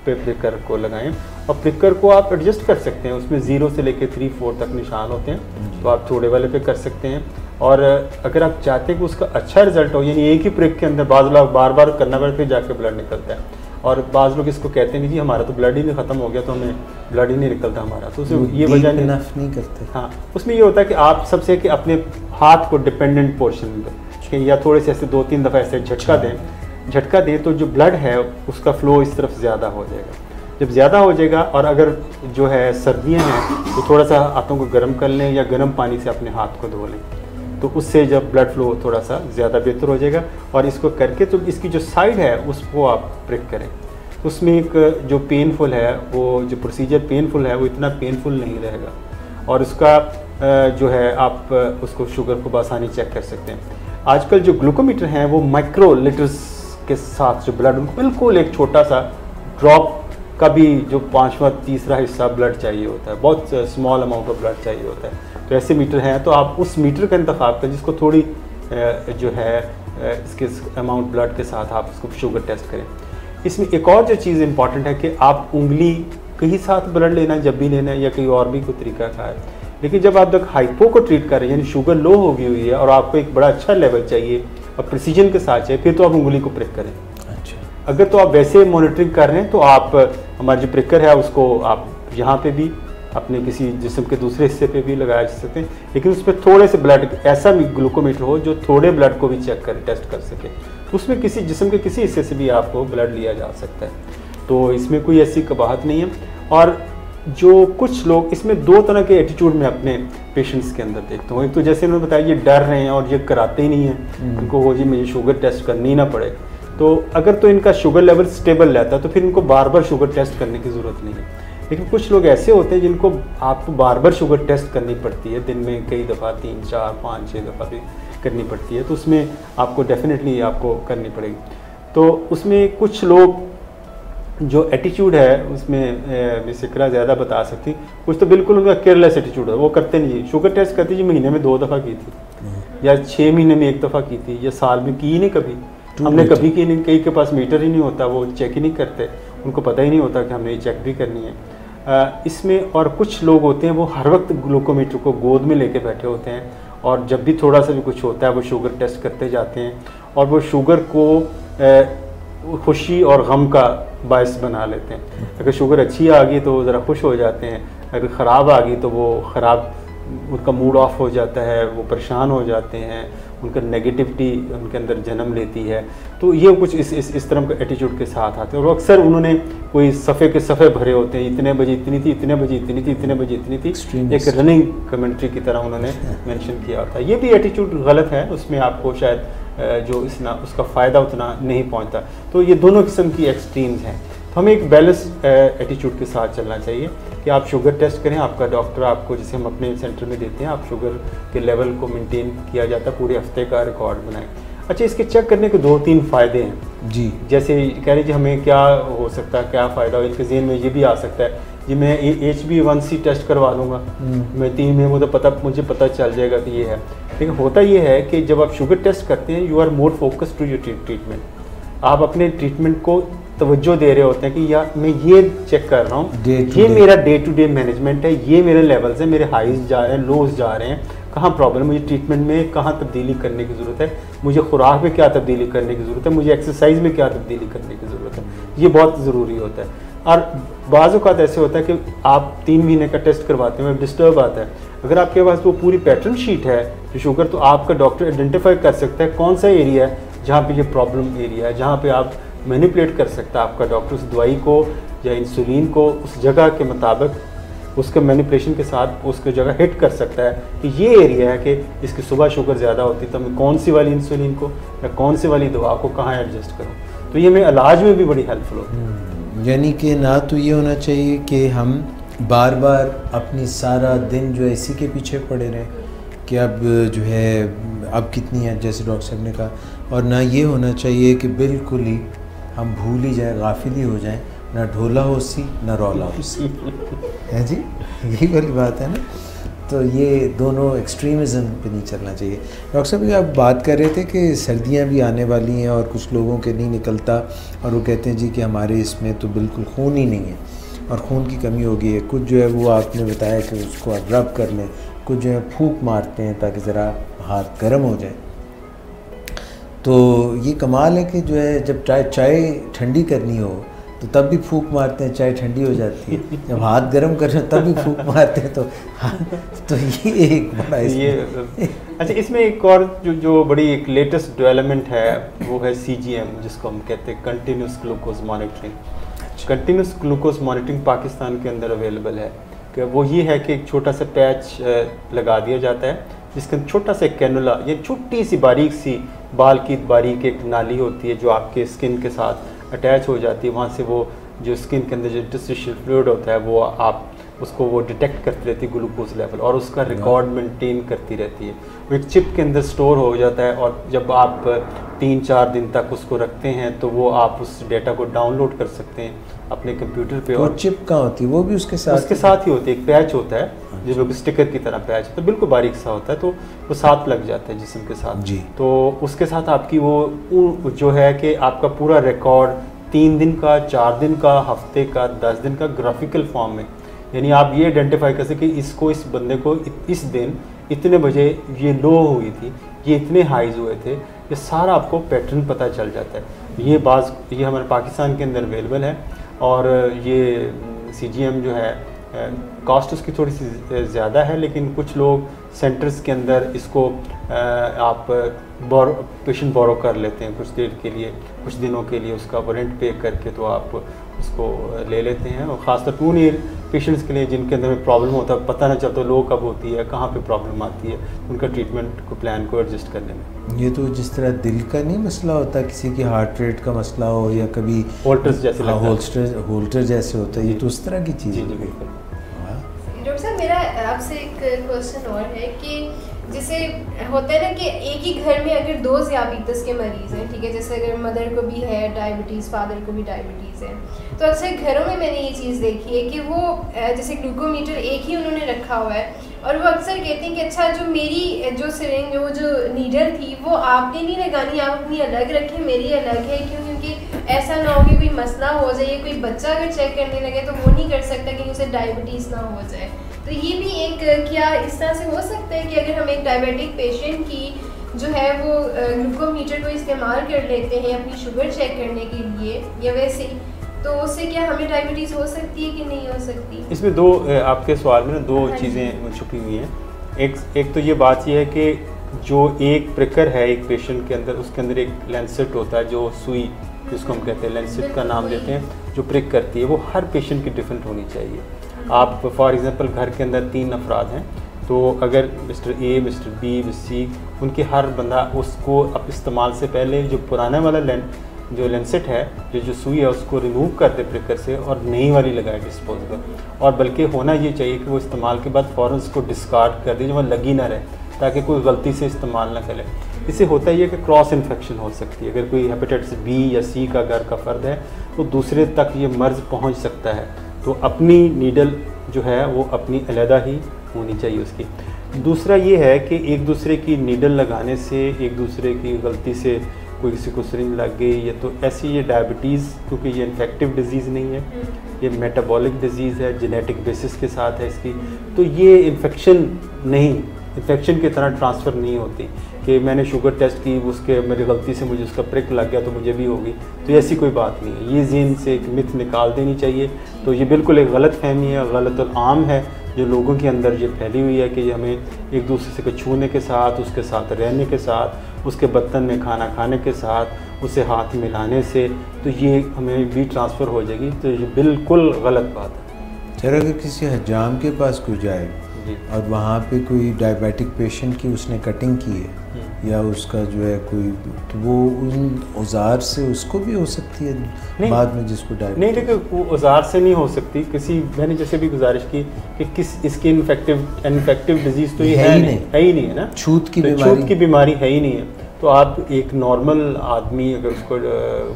पे प्रिकर को लगाएं और प्रिकर को आप एडजस्ट कर सकते हैं, उसमें 0 से लेकर 3-4 तक निशान होते हैं, तो आप थोड़े वाले पे कर सकते हैं। और अगर आप चाहते हैं कि उसका अच्छा रिजल्ट हो, यानी एक ही प्रिक के अंदर बाज़ लोग बार बार करना पड़ता है जाके ब्लड निकलता है, और बाज़ लोग इसको कहते हैं कि जी हमारा तो ब्लड ही नहीं ख़त्म हो गया तो हमें ब्लड ही नहीं निकलता हमारा, तो उसे ये वजह नहीं करते। हाँ, उसमें ये होता है कि आप सबसे कि अपने हाथ को डिपेंडेंट पोर्शन में या थोड़े से ऐसे 2-3 दफ़ा ऐसे झटका दें तो जो ब्लड है उसका फ़्लो इस तरफ ज़्यादा हो जाएगा। जब ज़्यादा हो जाएगा और अगर जो है सर्दियाँ हैं तो थोड़ा सा हाथों को गर्म कर लें या गर्म पानी से अपने हाथ को धो लें, तो उससे जब ब्लड फ्लो थोड़ा सा ज़्यादा बेहतर हो जाएगा। और इसको करके तो इसकी जो साइड है उसको आप प्रिक करें, उसमें एक जो पेनफुल है, वो जो प्रोसीजर पेनफुल है वो इतना पेनफुल नहीं रहेगा, और उसका जो है आप उसको शुगर को बआसानी चेक कर सकते हैं। आजकल जो ग्लूकोमीटर हैं वो माइक्रो लीटर्स के साथ जो ब्लड, उनको बिल्कुल एक छोटा सा ड्रॉप का भी जो 5वां 3रा हिस्सा ब्लड चाहिए होता है, बहुत स्मॉल अमाउंट ऑफ ब्लड चाहिए होता है। तो ऐसे मीटर हैं, तो आप उस मीटर का इंतखाब करें जिसको थोड़ी जो है इसके अमाउंट ब्लड के साथ आप उसको शुगर टेस्ट करें। इसमें एक और जो चीज़ इंपॉर्टेंट है कि आप उंगली के ही साथ ब्लड लेना है जब भी लेना है, या कहीं और भी कोई तरीका का है। लेकिन जब आप तक हाइपो को ट्रीट कर रहे हैं, यानी शुगर लो हो गई हुई है और आपको एक बड़ा अच्छा लेवल चाहिए और प्रिसीजन के साथ चाहिए, फिर तो आप उंगली को प्रिक करें। अच्छा, अगर तो आप वैसे मॉनिटरिंग कर रहे हैं तो आप हमारा जो प्रिकर है उसको आप यहाँ पे भी अपने किसी जिस्म के दूसरे हिस्से पे भी लगाया जा सकते हैं, लेकिन उस पर थोड़े से ब्लड, ऐसा ग्लूकोमीटर हो जो थोड़े ब्लड को भी चेक कर टेस्ट कर सके, तो उसमें किसी जिस्म के किसी हिस्से से भी आपको ब्लड लिया जा सकता है। तो इसमें कोई ऐसी कबाहत नहीं है। और जो कुछ लोग इसमें 2 तरह के एटीट्यूड में अपने पेशेंट्स के अंदर देखता हूँ। एक तो जैसे उन्होंने बताया ये डर रहे हैं और ये कराते ही नहीं हैं, उनको हो जी मुझे शुगर टेस्ट करनी ही ना पड़े। तो अगर तो इनका शुगर लेवल स्टेबल रहता है तो फिर इनको बार बार शुगर टेस्ट करने की ज़रूरत नहीं है। लेकिन कुछ लोग ऐसे होते हैं जिनको आपको बार बार शुगर टेस्ट करनी पड़ती है, दिन में कई दफ़ा 3, 4, 5, 6 दफ़ा भी करनी पड़ती है, तो उसमें आपको डेफिनेटली आपको करनी पड़ेगी। तो उसमें कुछ लोग जो एटीट्यूड है उसमें सिकरा ज़्यादा बता सकती, कुछ तो बिल्कुल उनका केयरलेस एटीट्यूड है, वो करते नहीं है। शुगर टेस्ट करती जी महीने में 2 दफ़ा की थी, या 6 महीने में 1 दफ़ा की थी, या साल में की ही नहीं कभी, हमने कभी की नहीं। कई के पास मीटर ही नहीं होता, वो चेक ही नहीं करते, उनको पता ही नहीं होता कि हमने ये चेक भी करनी है। इसमें और कुछ लोग होते हैं वो हर वक्त ग्लूकोमीटर को गोद में लेके बैठे होते हैं, और जब भी थोड़ा सा भी कुछ होता है वो शुगर टेस्ट करते जाते हैं, और वो शुगर को खुशी और गम का बायस बना लेते हैं। अगर शुगर अच्छी आ गई तो वो ज़रा खुश हो जाते हैं, अगर ख़राब आ गई तो वो ख़राब, उनका मूड ऑफ हो जाता है, वो परेशान हो जाते हैं, उनका नेगेटिविटी उनके अंदर जन्म लेती है। तो ये कुछ इस तरह के एटीट्यूड के साथ आते हैं, और अक्सर उन्होंने कोई सफ़े के सफ़े भरे होते हैं, इतने बजे इतनी थी, इतने बजे इतनी थी, इतने बजे इतनी थी, एक रनिंग कमेंट्री की तरह उन्होंने मेंशन किया होता है। ये भी एटीट्यूड गलत है, उसमें आपको शायद जो उसका फ़ायदा उतना नहीं पहुंचता। तो ये दोनों किस्म की एक्सट्रीम्स हैं, तो हमें एक बैलेंस एटीट्यूड के साथ चलना चाहिए कि आप शुगर टेस्ट करें, आपका डॉक्टर आपको, जैसे हम अपने सेंटर में देते हैं, आप शुगर के लेवल को मेंटेन किया जाता है, पूरे हफ्ते का रिकॉर्ड बनाएं। अच्छा, इसके चेक करने के 2-3 फ़ायदे हैं जी। जैसे कह रहे जी हमें क्या हो सकता है, क्या फ़ायदा हो, इनके ज़हन में ये भी आ सकता है जी मैं HbA1c टेस्ट करवा लूँगा, मैं 3 महीने तो मुझे पता चल जाएगा कि ये है। लेकिन होता ये है कि जब आप शुगर टेस्ट करते हैं, you are more focused to your treatment, आप अपने ट्रीटमेंट को तवज्जो दे रहे होते हैं कि यार मैं ये चेक कर रहा हूँ, ये मेरा डे टू डे मैनेजमेंट है, ये मेरे लेवल्स हैं, मेरे हाइज जा रहे हैं, लोज जा रहे हैं, कहाँ प्रॉब्लम, मुझे ट्रीटमेंट में कहाँ तब्दीली करने की ज़रूरत है, मुझे खुराक में क्या तब्दीली करने की ज़रूरत है, मुझे एक्सरसाइज में क्या तब्दीली करने की ज़रूरत है, ये बहुत ज़रूरी होता है। और बाज़ औक़ात ऐसे होता है कि आप 3 महीने का टेस्ट करवाते हैं, डिस्टर्ब आता है, अगर आपके पास वो पूरी पैटर्न शीट है जो शुगर, तो आपका डॉक्टर आइडेंटिफाई कर सकता है कौन सा एरिया है जहाँ पे ये प्रॉब्लम एरिया है, जहाँ पे आप मैनिपुलेट कर सकता है आपका डॉक्टर उस दवाई को या इंसुलिन को उस जगह के मुताबिक उसके मैनिपुलेशन के साथ उसके जगह हिट कर सकता है कि ये एरिया है कि इसकी सुबह शुगर ज़्यादा होती है, तो मैं कौन सी वाली इंसुलिन को या कौन सी वाली दवा को कहाँ एडजस्ट करूँ। तो ये हमें इलाज में भी बड़ी हेल्पफुल होती है। यानी कि ना तो ये होना चाहिए कि हम बार बार अपनी सारा दिन जो है इसी के पीछे पड़े रहें कि अब जो है अब कितनी है, जैसे डॉक्टर साहब ने कहा, और ना ये होना चाहिए कि बिल्कुल ही हम भूल ही जाएँ, गाफिल ही हो जाएँ, ना ढोला होसी ना रौला होसी है जी, यही वाली बात है ना। तो ये दोनों एक्सट्रीमिज़म पे नहीं चलना चाहिए। डॉक्टर साहब आप बात कर रहे थे कि सर्दियां भी आने वाली हैं और कुछ लोगों के नहीं निकलता, और वो कहते हैं जी कि हमारे इसमें तो बिल्कुल खून ही नहीं है और खून की कमी हो गई है। कुछ जो है वो आपने बताया कि उसको आप रब कर लें, कुछ जो है फूंक मारते हैं ताकि ज़रा हाथ गर्म हो जाए। तो ये कमाल है कि जो है जब चाय ठंडी करनी हो तो तब भी फूंक मारते हैं, चाय ठंडी हो जाती है, जब हाथ गर्म कर रहे हैं तब भी फूंक मारते हैं। तो ये एक बड़ा ये अच्छा, इसमें एक और जो बड़ी एक लेटेस्ट डेवलपमेंट है वो है CGM, जिसको हम कहते हैं continuous glucose monitoring. Continuous glucose monitoring Pakistan के अंदर अवेलेबल है कि वो ये है कि एक छोटा सा पैच लगा दिया जाता है जिसके अंदर छोटा सा कैनुला या छोटी सी बारीक सी बाल की बारीक एक नाली होती है जो आपके स्किन के साथ अटैच हो जाती है। वहाँ से वो जो स्किन के अंदर जो इंटरस्टिशियल फ्लूइड होता है वो आप उसको वो डिटेक्ट करती रहती है ग्लूकोज लेवल और उसका रिकॉर्ड मेंटेन करती रहती है। वो एक चिप के अंदर स्टोर हो जाता है और जब आप 3-4 दिन तक उसको रखते हैं तो वो आप उस डेटा को डाउनलोड कर सकते हैं अपने कंप्यूटर पे। और चिप कहाँ होती है? वो भी उसके साथ ही होती है। एक पैच होता है जिसमें स्टिकर की तरह पैच होता है, बिल्कुल बारीक सा होता है, तो वो साथ लग जाता है जिस्म के साथ जी। तो उसके साथ आपकी वो जो है कि आपका पूरा रिकॉर्ड 3 दिन का, 4 दिन का, हफ्ते का, 10 दिन का ग्राफिकल फॉर्म में, यानी आप ये आइडेंटिफाई कर सकें कि इस बंदे को इस दिन इतने बजे ये लो हुई थी, ये इतने हाइज हुए थे, ये सारा आपको पैटर्न पता चल जाता है। ये हमारे पाकिस्तान के अंदर अवेलेबल है और ये CGM जो है कॉस्ट उसकी थोड़ी सी ज़्यादा है, लेकिन कुछ लोग सेंटर्स के अंदर इसको आप पेशेंट बोरो कर लेते हैं कुछ देर के लिए, कुछ दिनों के लिए उसका रेंट पे करके, तो आप उसको ले लेते हैं। और ख़ासतौर पर उन पेशेंट्स के लिए जिनके अंदर में प्रॉब्लम होता है, पता ना चलता लो कब होती है, कहाँ पे प्रॉब्लम आती है, उनका ट्रीटमेंट को प्लान को एडजस्ट करने में। ये तो जिस तरह दिल का नहीं मसला होता, किसी की हार्ट रेट का मसला हो या कभी होल्टर्स जैसे होल्टर जैसे होता है, ये तो उस तरह की चीज़ है। बिल्कुल। डॉक्टर साहब मेरा आपसे एक क्वेश्चन और है कि जैसे होता है ना कि एक ही घर में अगर 2 ज़ियाबीतस के मरीज़ हैं, ठीक है, जैसे अगर मदर को भी है डायबिटीज़, फादर को भी डायबिटीज़ है, तो अक्सर घरों में मैंने ये चीज़ देखी है कि वो जैसे ग्लूकोमीटर एक ही उन्होंने रखा हुआ है और वो अक्सर कहते हैं कि अच्छा जो मेरी जो सिरिंज वो जो नीडल थी वो आपने नहीं लगानी, आप अपनी अलग रखें, मेरी अलग है, क्योंकि ऐसा ना हो कि कोई मसला हो जाए, कोई बच्चा अगर चेक करने लगे तो वो नहीं कर सकता कि उसे डायबिटीज़ ना हो जाए। तो ये भी एक क्या इस तरह से हो सकता है कि अगर हम एक डायबिटिक पेशेंट की जो है वो ग्लूकोमीटर को इस्तेमाल कर लेते हैं अपनी शुगर चेक करने के लिए या वैसे ही, तो उससे क्या हमें डायबिटीज़ हो सकती है कि नहीं हो सकती? इसमें दो आपके सवाल में ना 2 चीज़ें छुपी हुई हैं। एक तो ये बात ये है कि जो एक प्रिकर है एक पेशेंट के अंदर, उसके अंदर एक लेंसेट होता है, जो सुई जिसको हम कहते हैं लेंसेट का नाम देते हैं, जो प्रिक करती है, वो हर पेशेंट की डिफरेंट होनी चाहिए। आप फॉर एग्जांपल घर के अंदर 3 अफराद हैं, तो अगर mister A, mister B, mister C, उनके हर बंदा उसको अब इस्तेमाल से पहले जो पुराना वाला जो लेंसेट है, जो सुई है, उसको रिमूव कर दे प्रिकर से और नई वाली लगाए डिस्पोजेबल। और बल्कि होना ये चाहिए कि वो इस्तेमाल के बाद फ़ौरन उसको डिस्कार्ड कर दे, जो वहाँ लगी ना रहे, ताकि कोई गलती से इस्तेमाल ना करे। इससे होता ही है कि क्रॉस इन्फेक्शन हो सकती है। अगर कोई हेपेटाइटिस B या C का घर का फ़र्द है तो दूसरे तक ये मर्ज़ पहुँच सकता है। तो अपनी नीडल जो है वो अपनी अलहदा ही होनी चाहिए उसकी। दूसरा ये है कि एक दूसरे की नीडल लगाने से एक दूसरे की गलती से कोई किसी को सिरिंज लग गई, या तो ऐसी ये डायबिटीज़, क्योंकि ये इन्फेक्टिव डिजीज़ नहीं है, ये मेटाबॉलिक डिजीज़ है, जेनेटिक बेसिस के साथ है इसकी, तो ये इन्फेक्शन की तरह ट्रांसफ़र नहीं होती कि मैंने शुगर टेस्ट की, उसके मेरी गलती से मुझे उसका प्रिक लग गया तो मुझे भी होगी, तो ऐसी कोई बात नहीं है। ये ज़हन से एक मिथ निकाल देनी चाहिए। तो ये बिल्कुल एक गलत फहमी है, गलत और आम है जो लोगों के अंदर ये फैली हुई है कि हमें एक दूसरे से छूने के साथ, उसके साथ रहने के साथ, उसके बर्तन में खाना खाने के साथ, उसे हाथ मिलाने से तो ये हमें भी ट्रांसफ़र हो जाएगी, तो ये बिल्कुल गलत बात है। सर अगर किसी हजाम के पास कोई जाए और वहाँ पे कोई डायबिटिक पेशेंट की उसने कटिंग की है या उसका जो है कोई, तो वो उन औजार से उसको भी हो सकती है बाद में जिसको डायबिटीज? नहीं, देखिए वो औजार से नहीं हो सकती। मैंने जैसे भी गुजारिश की कि इसकी इन्फेक्टिव डिजीज़ तो ये है ही नहीं है ना, छूत की बीमारी है ही नहीं है। तो आप एक नॉर्मल आदमी अगर उसको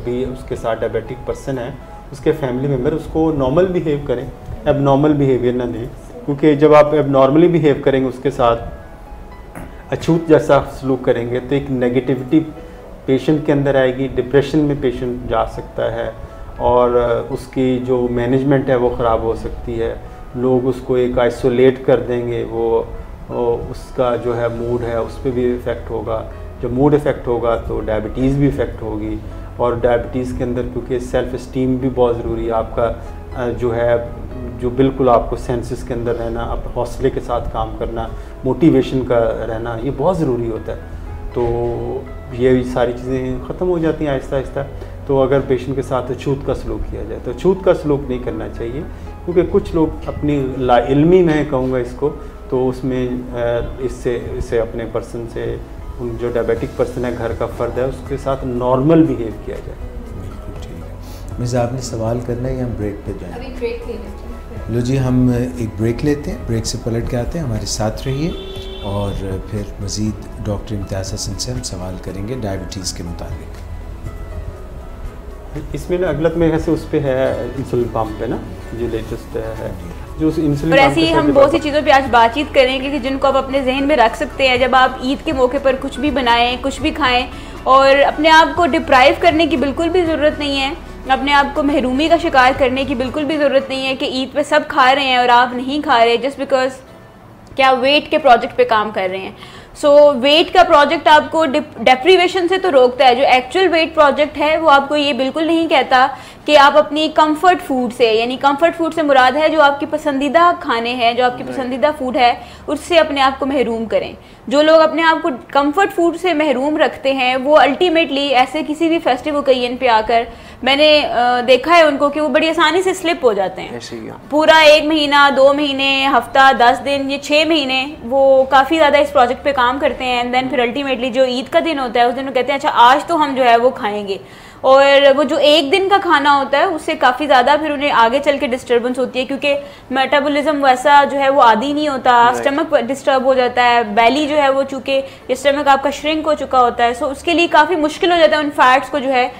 भी उसके साथ डायबिटिक पर्सन है, उसके फैमिली मेम्बर उसको नॉर्मल बिहेव करें, एबनॉर्मल बिहेवियर ना दें, क्योंकि जब आप एबनॉर्मली बिहेव करेंगे उसके साथ, अछूत जैसा सलूक करेंगे, तो एक नेगेटिविटी पेशेंट के अंदर आएगी, डिप्रेशन में पेशेंट जा सकता है और उसकी जो मैनेजमेंट है वो ख़राब हो सकती है। लोग उसको एक आइसोलेट कर देंगे, वो उसका जो है मूड है उस पर भी इफ़ेक्ट होगा। जब मूड इफ़ेक्ट होगा तो डायबिटीज़ भी इफ़ेक्ट होगी, और डायबिटीज़ के अंदर क्योंकि सेल्फ़ इस्टीम भी बहुत ज़रूरी है, आपका जो है जो बिल्कुल आपको सेंसेस के अंदर रहना, आप हौसले के साथ काम करना, मोटिवेशन का रहना, ये बहुत ज़रूरी होता है। तो ये सारी चीज़ें ख़त्म हो जाती हैं आहिस्ता आहिस्ता। तो अगर पेशेंट के साथ छूत का सलूक किया जाए तो छूत का सलूक नहीं करना चाहिए, क्योंकि कुछ लोग अपनी लाइल्मी में कहूँगा इसको, तो उसमें इससे अपने पर्सन से, उन जो डायबिटिक पर्सन है घर का फ़र्द है उसके साथ नॉर्मल बिहेव किया जाए। बिल्कुल ठीक है। मिस आपने सवाल करना है या हम ब्रेक पे जाएं? अभी ब्रेक ले लेते हैं। लो जी, हम एक ब्रेक लेते हैं, ब्रेक से पलट के आते हैं, हमारे साथ रहिए और फिर मज़ीद डॉक्टर इम्तियाज़ हसन से हम सवाल करेंगे डायबिटीज़ के मुताबिक। इसमें ना अगलत मेरे से उस पर है इंसुलिन पंप पे ना, जो लेटेस्ट है जो इंसुलिन। और ऐसे ही हम बहुत सी चीज़ों पे आज बातचीत करेंगे कि जिनको आप अपने जहन में रख सकते हैं। जब आप ईद के मौके पर कुछ भी बनाएं, कुछ भी खाएं, और अपने आप को डिप्राइव करने की बिल्कुल भी ज़रूरत नहीं है, अपने आप को महरूमी का शिकार करने की बिल्कुल भी ज़रूरत नहीं है कि ईद पे सब खा रहे हैं और आप नहीं खा रहे जस्ट बिकॉज क्या वेट के प्रोजेक्ट पे काम कर रहे हैं। सो वेट का प्रोजेक्ट आपको डेप्रीवेशन से तो रोकता है। जो एक्चुअल वेट प्रोजेक्ट है वो आपको ये बिल्कुल नहीं कहता कि आप अपनी कंफर्ट फूड से, यानी कंफर्ट फूड से मुराद है जो आपकी पसंदीदा खाने हैं, जो आपकी पसंदीदा फूड है, उससे अपने आप को महरूम करें। जो लोग अपने आप को कंफर्ट फूड से महरूम रखते हैं वो अल्टीमेटली ऐसे किसी भी फेस्टिव ओकेजन पे आकर मैंने देखा है उनको कि वो बड़ी आसानी से स्लिप हो जाते हैं। पूरा 1 महीना, 2 महीने, हफ्ता, 10 दिन, ये 6 महीने वो काफ़ी ज़्यादा इस प्रोजेक्ट पे काम करते हैं। एंड देन फिर अल्टीमेटली जो ईद का दिन होता है उस दिन वो कहते हैं अच्छा आज तो हम जो है वो खाएंगे, और वो जो एक दिन का खाना होता है उससे काफ़ी ज़्यादा फिर उन्हें आगे चल के डिस्टर्बेंस होती है, क्योंकि मेटाबॉलिज्म वैसा जो है वो आदी नहीं होता, स्टमक डिस्टर्ब हो जाता है, बैली जो है वो चूँकि स्टमक आपका श्रिंक हो चुका होता है, सो उसके लिए काफ़ी मुश्किल हो जाता है उन फैट्स को जो है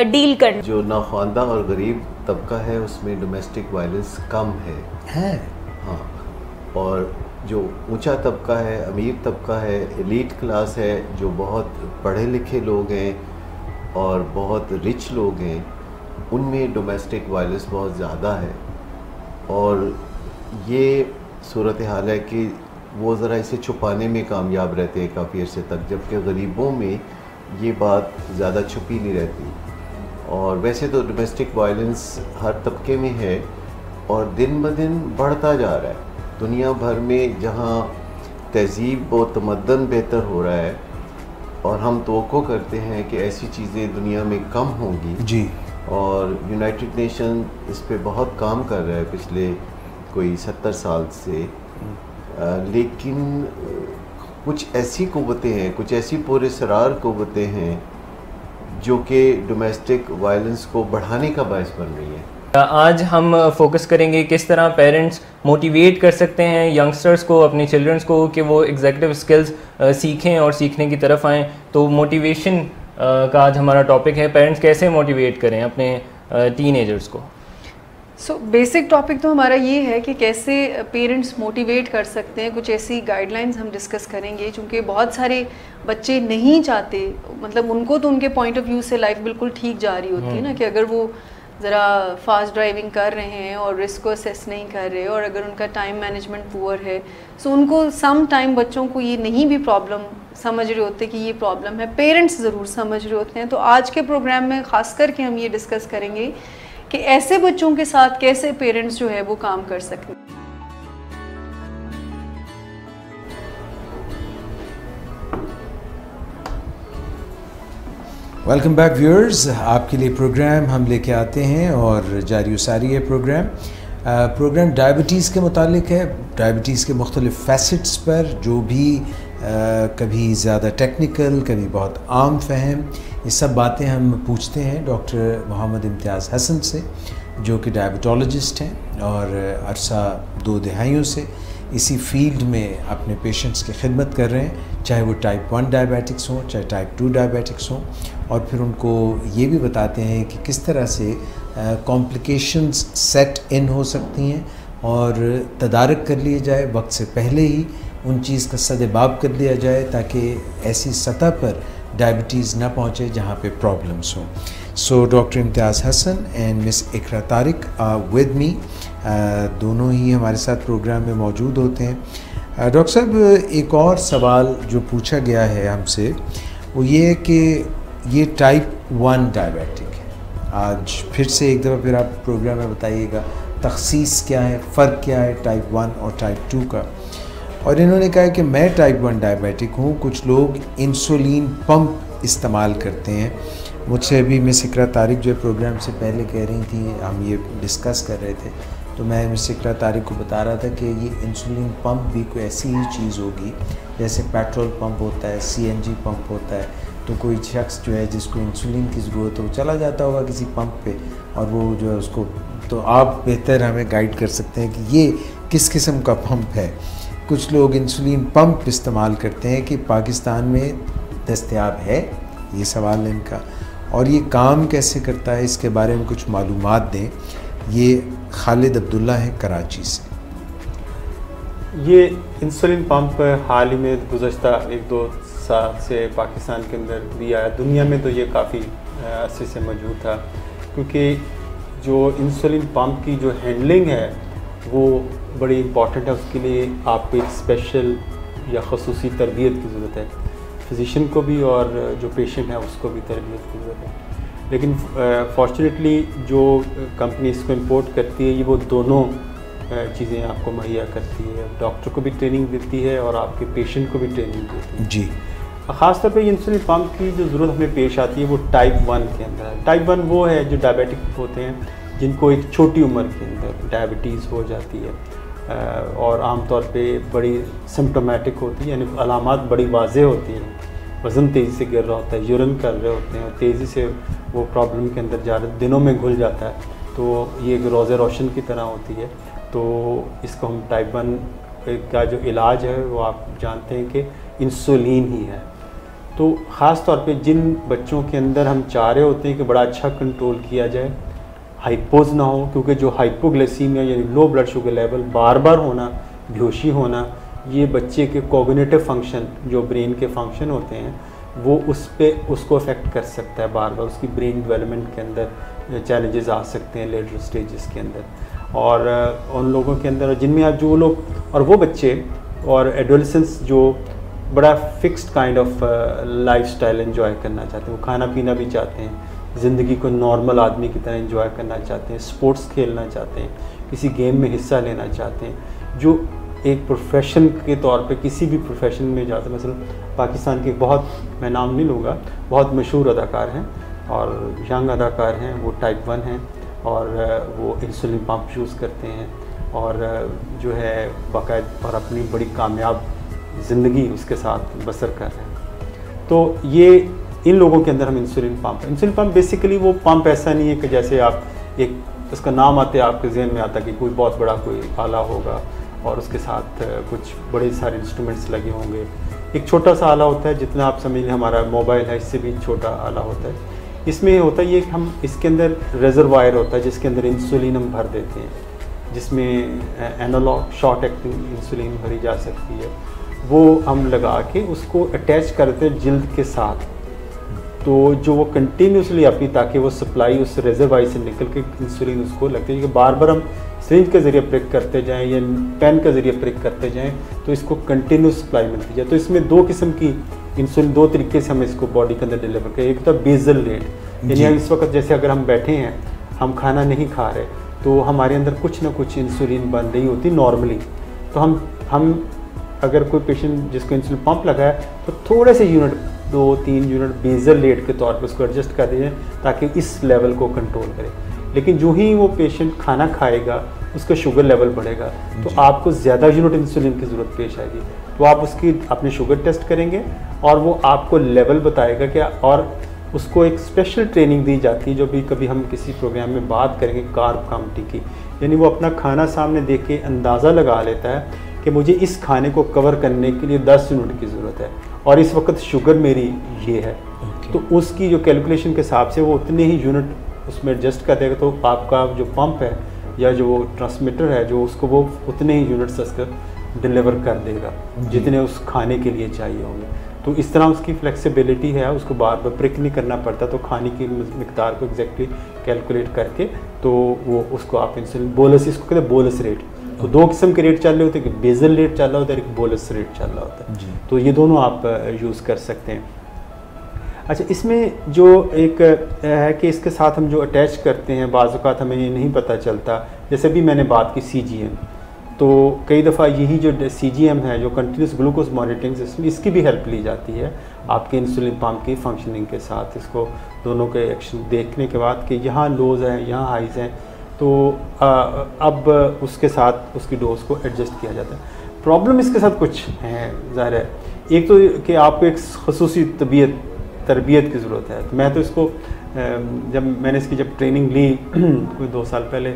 डील करना। जो नाख्वानदा और गरीब तबका है उसमें डोमेस्टिक वायलेंस कम है। हाँ, और जो ऊंचा तबका है, अमीर तबका है, एलीट क्लास है, जो बहुत पढ़े लिखे लोग हैं और बहुत रिच लोग हैं, उनमें डोमेस्टिक वायलेंस बहुत ज़्यादा है। और ये सूरत हाल है कि वो ज़रा इसे छुपाने में कामयाब रहते हैं काफ़ी अर्से तक, जबकि गरीबों में ये बात ज़्यादा छुपी नहीं रहती। और वैसे तो डोमेस्टिक वायलेंस हर तबके में है और दिन ब दिन बढ़ता जा रहा है। दुनिया भर में जहाँ तहज़ीब व तमद्दन बेहतर हो रहा है और हम तवक्को करते हैं कि ऐसी चीज़ें दुनिया में कम होंगी जी, और यूनाइटेड नेशन इस पे बहुत काम कर रहा है पिछले कोई 70 साल से, लेकिन कुछ ऐसी क़ुव्वतें हैं, कुछ ऐसी पुरअसरार क़ुव्वतें हैं जो कि डोमेस्टिक वायलेंस को बढ़ाने का बायस बन रही है। आज हम फोकस करेंगे किस तरह पेरेंट्स मोटिवेट कर सकते हैं यंगस्टर्स को, अपने चिल्ड्रंस को, कि वो एग्जीक्यूटिव स्किल्स सीखें और सीखने की तरफ आएँ। तो मोटिवेशन का आज हमारा टॉपिक है, पेरेंट्स कैसे मोटिवेट करें अपने टीनेजर्स को। बेसिक टॉपिक तो हमारा ये है कि कैसे पेरेंट्स मोटिवेट कर सकते हैं। कुछ ऐसी गाइडलाइंस हम डिस्कस करेंगे, क्योंकि बहुत सारे बच्चे नहीं चाहते, मतलब उनको तो उनके पॉइंट ऑफ व्यू से लाइफ बिल्कुल ठीक जा रही होती है ना, कि अगर वो ज़रा फास्ट ड्राइविंग कर रहे हैं और रिस्क को असेस नहीं कर रहे, और अगर उनका टाइम मैनेजमेंट पुअर है, सो उनको सम टाइम बच्चों को ये नहीं भी प्रॉब्लम समझ रहे होते कि ये प्रॉब्लम है, पेरेंट्स ज़रूर समझ रहे होते हैं। तो आज के प्रोग्राम में ख़ास करके हम ये डिस्कस करेंगे कि ऐसे बच्चों के साथ कैसे पेरेंट्स जो है वो काम कर सकते हैं। वेलकम बैक व्यूअर्स, आपके लिए प्रोग्राम हम लेके आते हैं और जारी उसारी है प्रोग्राम डायबिटीज़ के मुतालिक है। डायबिटीज़ के मुख्तलिफ़ फैसेट्स पर जो भी कभी ज़्यादा टेक्निकल, कभी बहुत आम फहम, ये सब बातें हम पूछते हैं डॉक्टर मोहम्मद इम्तियाज़ हसन से, जो कि डायबिटोलॉजिस्ट हैं और अरसा 2 दहाइयों से इसी फील्ड में अपने पेशेंट्स की खिदमत कर रहे हैं, चाहे वो टाइप 1 डायबिटिक्स हों, चाहे टाइप 2 डायबिटिक्स हों। और फिर उनको ये भी बताते हैं कि किस तरह से कॉम्प्लिकेशंस सेट इन हो सकती हैं और तदारक कर लिए जाए, वक्त से पहले ही उन चीज़ का सदेबाब कर लिया जाए, ताकि ऐसी सतह पर डायबिटीज़ ना पहुँचे जहाँ पे प्रॉब्लम्स हों। So doctor Imtiaz Hasan and miss Iqra Tariq with me, दोनों ही हमारे साथ प्रोग्राम में मौजूद होते हैं। डॉक्टर साहब, एक और सवाल जो पूछा गया है हमसे वो ये है कि ये टाइप 1 डायबिटिक है। आज फिर से एक दफ़ा फिर आप प्रोग्राम में बताइएगा तखसीस क्या है, फ़र्क क्या है टाइप 1 और टाइप 2 का। और इन्होंने कहा कि मैं टाइप 1 डायबिटिक हूँ, कुछ लोग इंसुलिन पंप इस्तेमाल करते हैं, मुझसे भी मिस इकरा तारिक जो प्रोग्राम से पहले कह रही थी, हम ये डिस्कस कर रहे थे, तो मैं मिस इकरा तारिक को बता रहा था कि ये इंसुलिन पंप भी कोई ऐसी ही चीज़ होगी जैसे पेट्रोल पंप होता है, CNG पंप होता है। तो कोई शख्स जो है जिसको इंसुलिन की ज़रूरत हो वो चला जाता होगा किसी पंप पे और वो जो है उसको, तो आप बेहतर हमें गाइड कर सकते हैं कि ये किस किस्म का पंप है। कुछ लोग इंसुलिन पंप इस्तेमाल करते हैं कि पाकिस्तान में दस्तयाब है, ये सवाल है इनका, और ये काम कैसे करता है इसके बारे में कुछ मालूमात दें। ये खालिद अब्दुल्ला हैं कराची से। ये इंसुलिन पंप हाल ही में गुज़श्ता 1-2 साल से पाकिस्तान के अंदर भी आया, दुनिया में तो ये काफ़ी अरसे से मौजूद था, क्योंकि जो इंसुलिन पंप की जो हैंडलिंग है वो बड़ी इम्पॉर्टेंट है। उसके लिए आपको एक स्पेशल या ख़ुसूसी तरबियत की ज़रूरत है, फिजिशियन को भी और जो पेशेंट है उसको भी तरबियत की ज़रूरत है। लेकिन फॉर्चुनेटली जो कंपनी इसको इंपोर्ट करती है ये वो दोनों चीज़ें आपको मुहैया करती है, डॉक्टर को भी ट्रेनिंग देती है और आपके पेशेंट को भी ट्रेनिंग देती है। जी, ख़ासतौर पे इंसुलिन पंप की जो ज़रूरत हमें पेश आती है वो टाइप 1 के अंदर है। टाइप 1 वो है जो डायबिटिक होते हैं, जिनको एक छोटी उम्र के अंदर डायबिटीज़ हो जाती है और आमतौर पे बड़ी सिम्टोमेटिक होती है, यानी अलामात बड़ी वाज़ेह होती हैं। वज़न तेज़ी से गिर रहा होता है, यूरिन कर रहे होते हैं और तेज़ी से वो प्रॉब्लम के अंदर जा रहे, दिनों में घुल जाता है, तो ये एक रोज़े रोशन की तरह होती है। तो इसको हम टाइप 1 का जो इलाज है वो आप जानते हैं कि इंसुलिन ही है। तो ख़ास तौर पे जिन बच्चों के अंदर हम चाह रहे होते हैं कि बड़ा अच्छा कंट्रोल किया जाए, हाइपोज ना हो, क्योंकि जो हाइपोग्लाइसीमिया यानी लो ब्लड शुगर लेवल बार बार होना, बेहोशी होना, ये बच्चे के कोग्निटिव फंक्शन जो ब्रेन के फंक्शन होते हैं वो उसको अफेक्ट कर सकता है, बार बार उसकी ब्रेन डेवलपमेंट के अंदर चैलेंजेस आ सकते हैं लेटर स्टेजेस के अंदर। और उन लोगों के अंदर जिनमें आप जो लोग और वो बच्चे और एडोलेसेंस जो बड़ा fixed kind of lifestyle enjoy करना चाहते हैं, वो खाना पीना भी चाहते हैं, ज़िंदगी को नॉर्मल आदमी की तरह एंजॉय करना चाहते हैं, स्पोर्ट्स खेलना चाहते हैं, किसी गेम में हिस्सा लेना चाहते हैं, जो एक प्रोफेशन के तौर पे किसी भी प्रोफेशन में जाते हैं। मसलन पाकिस्तान के बहुत, मैं नाम नहीं लूँगा, बहुत मशहूर अदाकार हैं और यंग अदाकार हैं, वो टाइप 1 हैं और वो इंसुलिन पंप यूज़ करते हैं और जो है बाकायदा और अपनी बड़ी कामयाब ज़िंदगी उसके साथ बसर कर रहे हैं। तो ये इन लोगों के अंदर हम इंसुलिन पंप बेसिकली वो पंप ऐसा नहीं है कि जैसे आप एक उसका नाम आते आपके जहन में आता कि कोई बहुत बड़ा कोई आला होगा और उसके साथ कुछ बड़े सारे इंस्ट्रूमेंट्स लगे होंगे। एक छोटा सा आला होता है, जितना आप समझ लें हमारा मोबाइल है, इससे भी छोटा आला होता है। इसमें होता है ये कि हम इसके अंदर रिजर्वायर होता है जिसके अंदर इंसुलिन हम भर देते हैं, जिसमें एनालॉग शॉर्ट एक्टिंग इंसुलिन भरी जा सकती है, वो हम लगा के उसको अटैच करते हैं जिल्द के साथ। तो जो वो कंटिन्यूसली अपनी, ताकि वो सप्लाई उस रिजर्वायर से निकल के इंसुलिन उसको लगती है कि बार बार हम सिरिंज के ज़रिए प्रिक करते जाएं या पेन के ज़रिए प्रिक करते जाएं तो इसको कंटिन्यूस सप्लाई मिलती जाए। तो इसमें 2 किस्म की इंसुलिन, 2 तरीके से हम इसको बॉडी के अंदर डिलीवर करें। एक तो बेसल रेट, यानी इस वक्त जैसे अगर हम बैठे हैं, हम खाना नहीं खा रहे, तो हमारे अंदर कुछ ना कुछ इंसुलिन बन रही होती नॉर्मली। तो हम अगर कोई पेशेंट जिसको इंसुलिन पंप लगा है तो थोड़े से यूनिट, 2-3 यूनिट बेसल रेट के तौर पर उसको एडजस्ट कर दीजिए ताकि इस लेवल को कंट्रोल करे। लेकिन जो ही वो पेशेंट खाना खाएगा उसका शुगर लेवल बढ़ेगा तो आपको ज़्यादा यूनिट इंसुलिन की ज़रूरत पेश आएगी। तो आप उसकी अपने शुगर टेस्ट करेंगे और वो आपको लेवल बताएगा क्या, और उसको एक स्पेशल ट्रेनिंग दी जाती है जो भी कभी हम किसी प्रोग्राम में बात करेंगे कार्ब काउंटिंग की, यानी वो अपना खाना सामने देख के अंदाज़ा लगा लेता है कि मुझे इस खाने को कवर करने के लिए 10 यूनिट की ज़रूरत है और इस वक्त शुगर मेरी ये है। तो उसकी जो कैलकुलेशन के हिसाब से वो उतने ही यूनिट उसमें एडजस्ट कर देगा। तो आपका जो पंप है या जो ट्रांसमीटर है जो उसको वो उतने ही यूनिट्स उसको डिलीवर कर देगा जितने उस खाने के लिए चाहिए होंगे। तो इस तरह उसकी फ्लेक्सिबिलिटी है, उसको बार बार प्रिक नहीं करना पड़ता। तो खाने की मिकदार को एग्जैक्टली कैलकुलेट करके तो वो उसको आप इंसुलिन बोलस, इसको कहते हैं बोलस रेट। तो 2 किस्म के रेट चल रहे होते हैं, कि बेसल रेट चल रहा होता है, एक बोलस रेट चल रहा होता है। तो ये दोनों आप यूज़ कर सकते हैं। अच्छा, इसमें जो एक है कि इसके साथ हम जो अटैच करते हैं बाज़ औक़ात हमें ये नहीं पता चलता, जैसे भी मैंने बात की CGM, तो कई दफ़ा यही जो CGM है, जो कंटिन्यूस ग्लूकोज मॉनिटरिंग सिस्टम, इसकी भी हेल्प ली जाती है आपके इंसुलिन पंप की फंक्शनिंग के साथ। इसको दोनों के एक्शन देखने के बाद कि यहाँ लोज हैं, यहाँ हाइज हैं, तो अब उसके साथ उसकी डोज को एडजस्ट किया जाता है। प्रॉब्लम इसके साथ कुछ है ज़ाहिर है, एक तो कि आपको एक खसूसी तरबियत की ज़रूरत है। तो मैं तो इसको जब मैंने इसकी जब ट्रेनिंग ली कोई 2 साल पहले,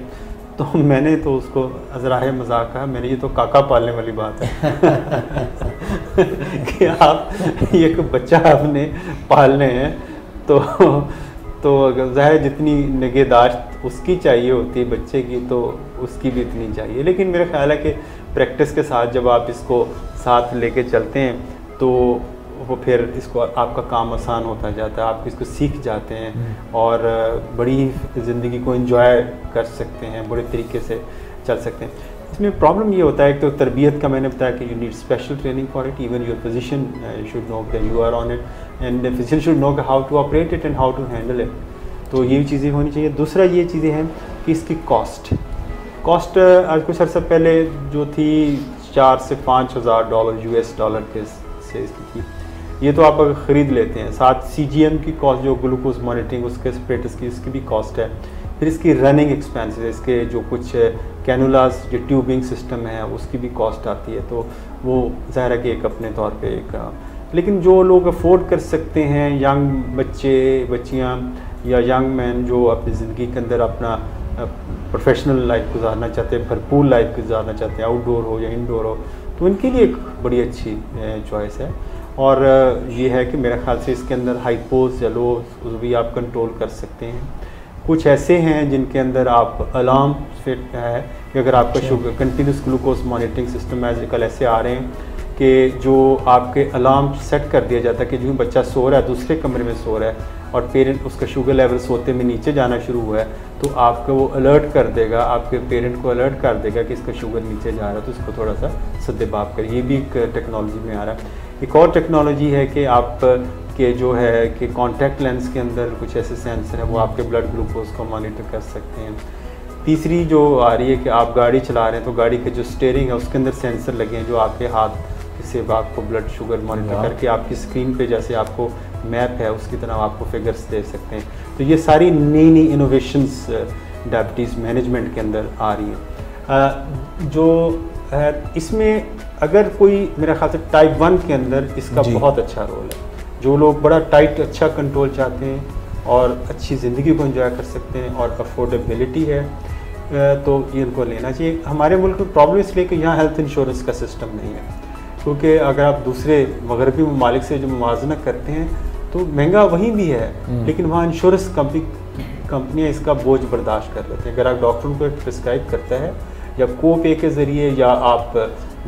तो मैंने तो उसको अज़राए मजाक कहा, मैंने ये तो काका पालने वाली बात है कि आप ये बच्चा आपने पालने हैं तो ज़ाहिर जितनी निगहदाश्त उसकी चाहिए होती है बच्चे की, तो उसकी भी इतनी चाहिए। लेकिन मेरा ख्याल है कि प्रैक्टिस के साथ जब आप इसको साथ लेके चलते हैं तो वो फिर इसको आपका काम आसान होता जाता है, आप इसको सीख जाते हैं और बड़ी ज़िंदगी को एंजॉय कर सकते हैं, बड़े तरीके से चल सकते हैं। इसमें प्रॉब्लम ये होता है कि तो तरबियत का मैंने बताया कि you need special training for it, even your physician should know that you are on it and the physician should know how to operate it and how to handle it. तो ये चीज़ें होनी चाहिए। दूसरा ये चीज़ें हैं कि इसकी कॉस्ट आज कुछ अर्सा पहले जो थी 4 से 5 हज़ार डॉलर US डॉलर के से इसकी थी। ये तो आप अगर ख़रीद लेते हैं, साथ CGM की कॉस्ट जो ग्लूकोज मॉनिटरिंग उसके स्पेटस की इसकी भी कॉस्ट है, फिर इसकी रनिंग एक्सपेंसेस, इसके जो कुछ कैनुलास जो ट्यूबिंग सिस्टम है उसकी भी कॉस्ट आती है। तो वो ज़ाहिर है कि एक अपने तौर पे एक, लेकिन जो लोग अफोर्ड कर सकते हैं, यंग बच्चे बच्चियाँ या यंग मैन जो अपनी ज़िंदगी के अंदर अपना प्रोफेशनल लाइफ गुजारना चाहते हैं, भरपूर लाइफ गुजारना चाहते हैं, आउटडोर हो या इनडोर हो, तो उनके लिए एक बड़ी अच्छी चॉइस है। और ये है कि मेरे ख्याल से इसके अंदर हाइपोज या लोज भी आप कंट्रोल कर सकते हैं। कुछ ऐसे हैं जिनके अंदर आप अलार्म फिट है कि अगर आपका sugar continuous glucose monitoring system आजकल ऐसे आ रहे हैं कि जो आपके अलार्म सेट कर दिया जाता है कि जो बच्चा सो रहा है दूसरे कमरे में सो रहा है और पेरेंट उसका शुगर लेवल सोते में नीचे जाना शुरू हुआ है, तो आपको वो अलर्ट कर देगा, आपके पेरेंट को अलर्ट कर देगा कि इसका शुगर नीचे जा रहा है, तो इसको थोड़ा सा सद्देबाप करें। ये भी एक टेक्नोलॉजी में आ रहा है। एक और टेक्नोलॉजी है कि आप के जो है कि कॉन्टैक्ट लेंस के अंदर कुछ ऐसे सेंसर है, वो आपके ब्लड ग्लूकोज को मॉनिटर कर सकते हैं। तीसरी जो आ रही है कि आप गाड़ी चला रहे हैं तो गाड़ी के जो स्टीयरिंग है उसके अंदर सेंसर लगे हैं जो आपके हाथ से आपको ब्लड शुगर मॉनिटर करके आपकी स्क्रीन पे जैसे आपको मैप है उसकी तरह आपको फिगर्स दे सकते हैं। तो ये सारी नई नई इनोवेशंस डायबिटीज़ मैनेजमेंट के अंदर आ रही है। जो है इसमें अगर कोई मेरा ख्याल से टाइप 1 के अंदर इसका बहुत अच्छा रोल है। जो लोग बड़ा टाइट अच्छा कंट्रोल चाहते हैं और अच्छी ज़िंदगी को एंजॉय कर सकते हैं और अफोर्डेबिलिटी है, तो ये इनको लेना चाहिए। हमारे मुल्क में प्रॉब्लम इसलिए कि यहाँ हेल्थ इंश्योरेंस का सिस्टम नहीं है, क्योंकि अगर आप दूसरे मगरबी ममालिक से जो मुवाजना करते हैं तो महंगा वहीं भी है, लेकिन वहाँ इंश्योरेंस कंपनियाँ इसका बोझ बर्दाश्त कर लेते हैं। अगर आप डॉक्टर को प्रिस्क्राइब करता है या को पे के ज़रिए या आप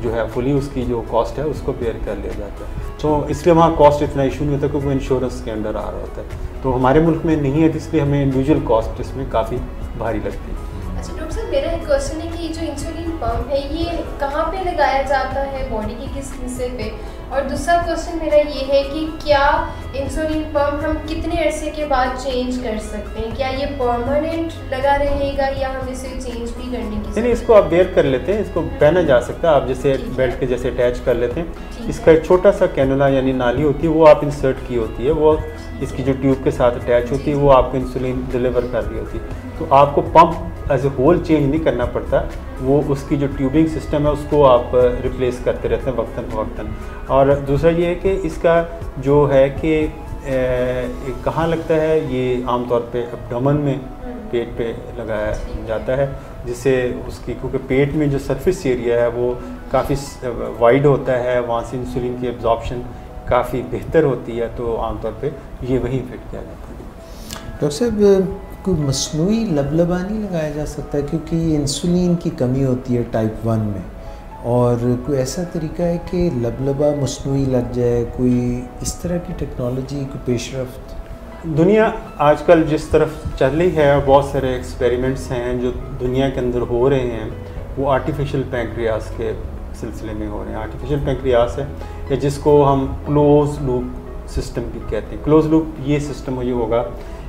जो है फुली उसकी जो कॉस्ट है उसको पेयर कर लिया जाता है, तो इसलिए वहाँ कॉस्ट इतना इशू नहीं होता क्योंकि वो इंश्योरेंस के अंडर आ रहा होता है। तो हमारे मुल्क में नहीं है, इसलिए हमें इंडिविजुअल कॉस्ट इसमें काफ़ी भारी लगती है। अच्छा डॉक्टर साहब, मेरा एक क्वेश्चन है कि जो इंसुलिन पंप है ये कहाँ पे लगाया जाता है, बॉडी के किस हिस्से पे? और दूसरा क्वेश्चन मेरा ये है कि क्या इंसुलिन पंप हम कितने अरसे के बाद चेंज कर सकते हैं? क्या ये परमानेंट लगा रहेगा या हम इसे चेंज भी करने की? नहीं, इसको आप वेयर कर लेते हैं, इसको पहना जा सकता है, आप जैसे बेल्ट के जैसे अटैच कर लेते हैं। इसका एक छोटा सा कैनुला यानी नाली होती है वो आप इंसर्ट की होती है, वो इसकी जो ट्यूब के साथ अटैच होती है वो आपको इंसुलिन डिलीवर कर रही होती है। तो आपको pump as a whole change नहीं करना पड़ता, वो उसकी जो ट्यूबिंग सिस्टम है उसको आप रिप्लेस करते रहते हैं वक्तन फ़वक्तन। और दूसरा ये है कि इसका जो है कि कहाँ लगता है, ये आमतौर पे एब्डोमेन में पेट पे लगाया जाता है, जिससे उसकी क्योंकि पेट में जो सरफेस एरिया है वो काफ़ी वाइड होता है, वहाँ से इंसुलिन की एब्जॉर्प्शन काफ़ी बेहतर होती है, तो आमतौर पे ये वहीं फिट किया जाता है। डॉक्टर साहब, कोई मसनूई लबलबा नहीं लगाया जा सकता क्योंकि इंसुलिन की कमी होती है टाइप 1 में, और कोई ऐसा तरीका है कि लबलबा मसनूई लग जाए? कोई इस तरह की टेक्नोलॉजी कोई पेशरफ्त? दुनिया आजकल जिस तरफ चल रही है, बहुत सारे एक्सपेरिमेंट्स हैं जो दुनिया के अंदर हो रहे हैं, वो आर्टिफिशियल पैंक्रियास के सिलसिले में हो रहे हैं। आर्टिफिशियल पैंक्रियास है या जिसको हम क्लोज लूप सिस्टम भी कहते हैं। क्लोज लूप ये सिस्टम ये होगा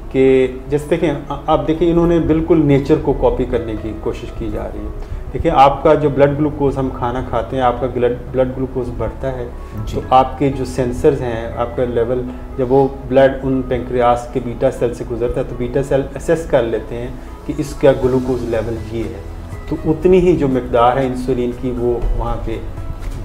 कि जैसे देखें आप देखें, इन्होंने बिल्कुल नेचर को कॉपी करने की कोशिश की जा रही है। देखिए आपका जो ब्लड ग्लूकोज हम खाना खाते हैं, आपका ब्लड ग्लूकोज बढ़ता है तो आपके जो सेंसर्स हैं, आपका लेवल जब वो ब्लड उन पेंक्रियास के बीटा सेल से गुजरता है तो बीटा सेल असेस कर लेते हैं कि इसका ग्लूकोज लेवल ये है, तो उतनी ही जो मिकदार है इंसुलिन की वो वहाँ पे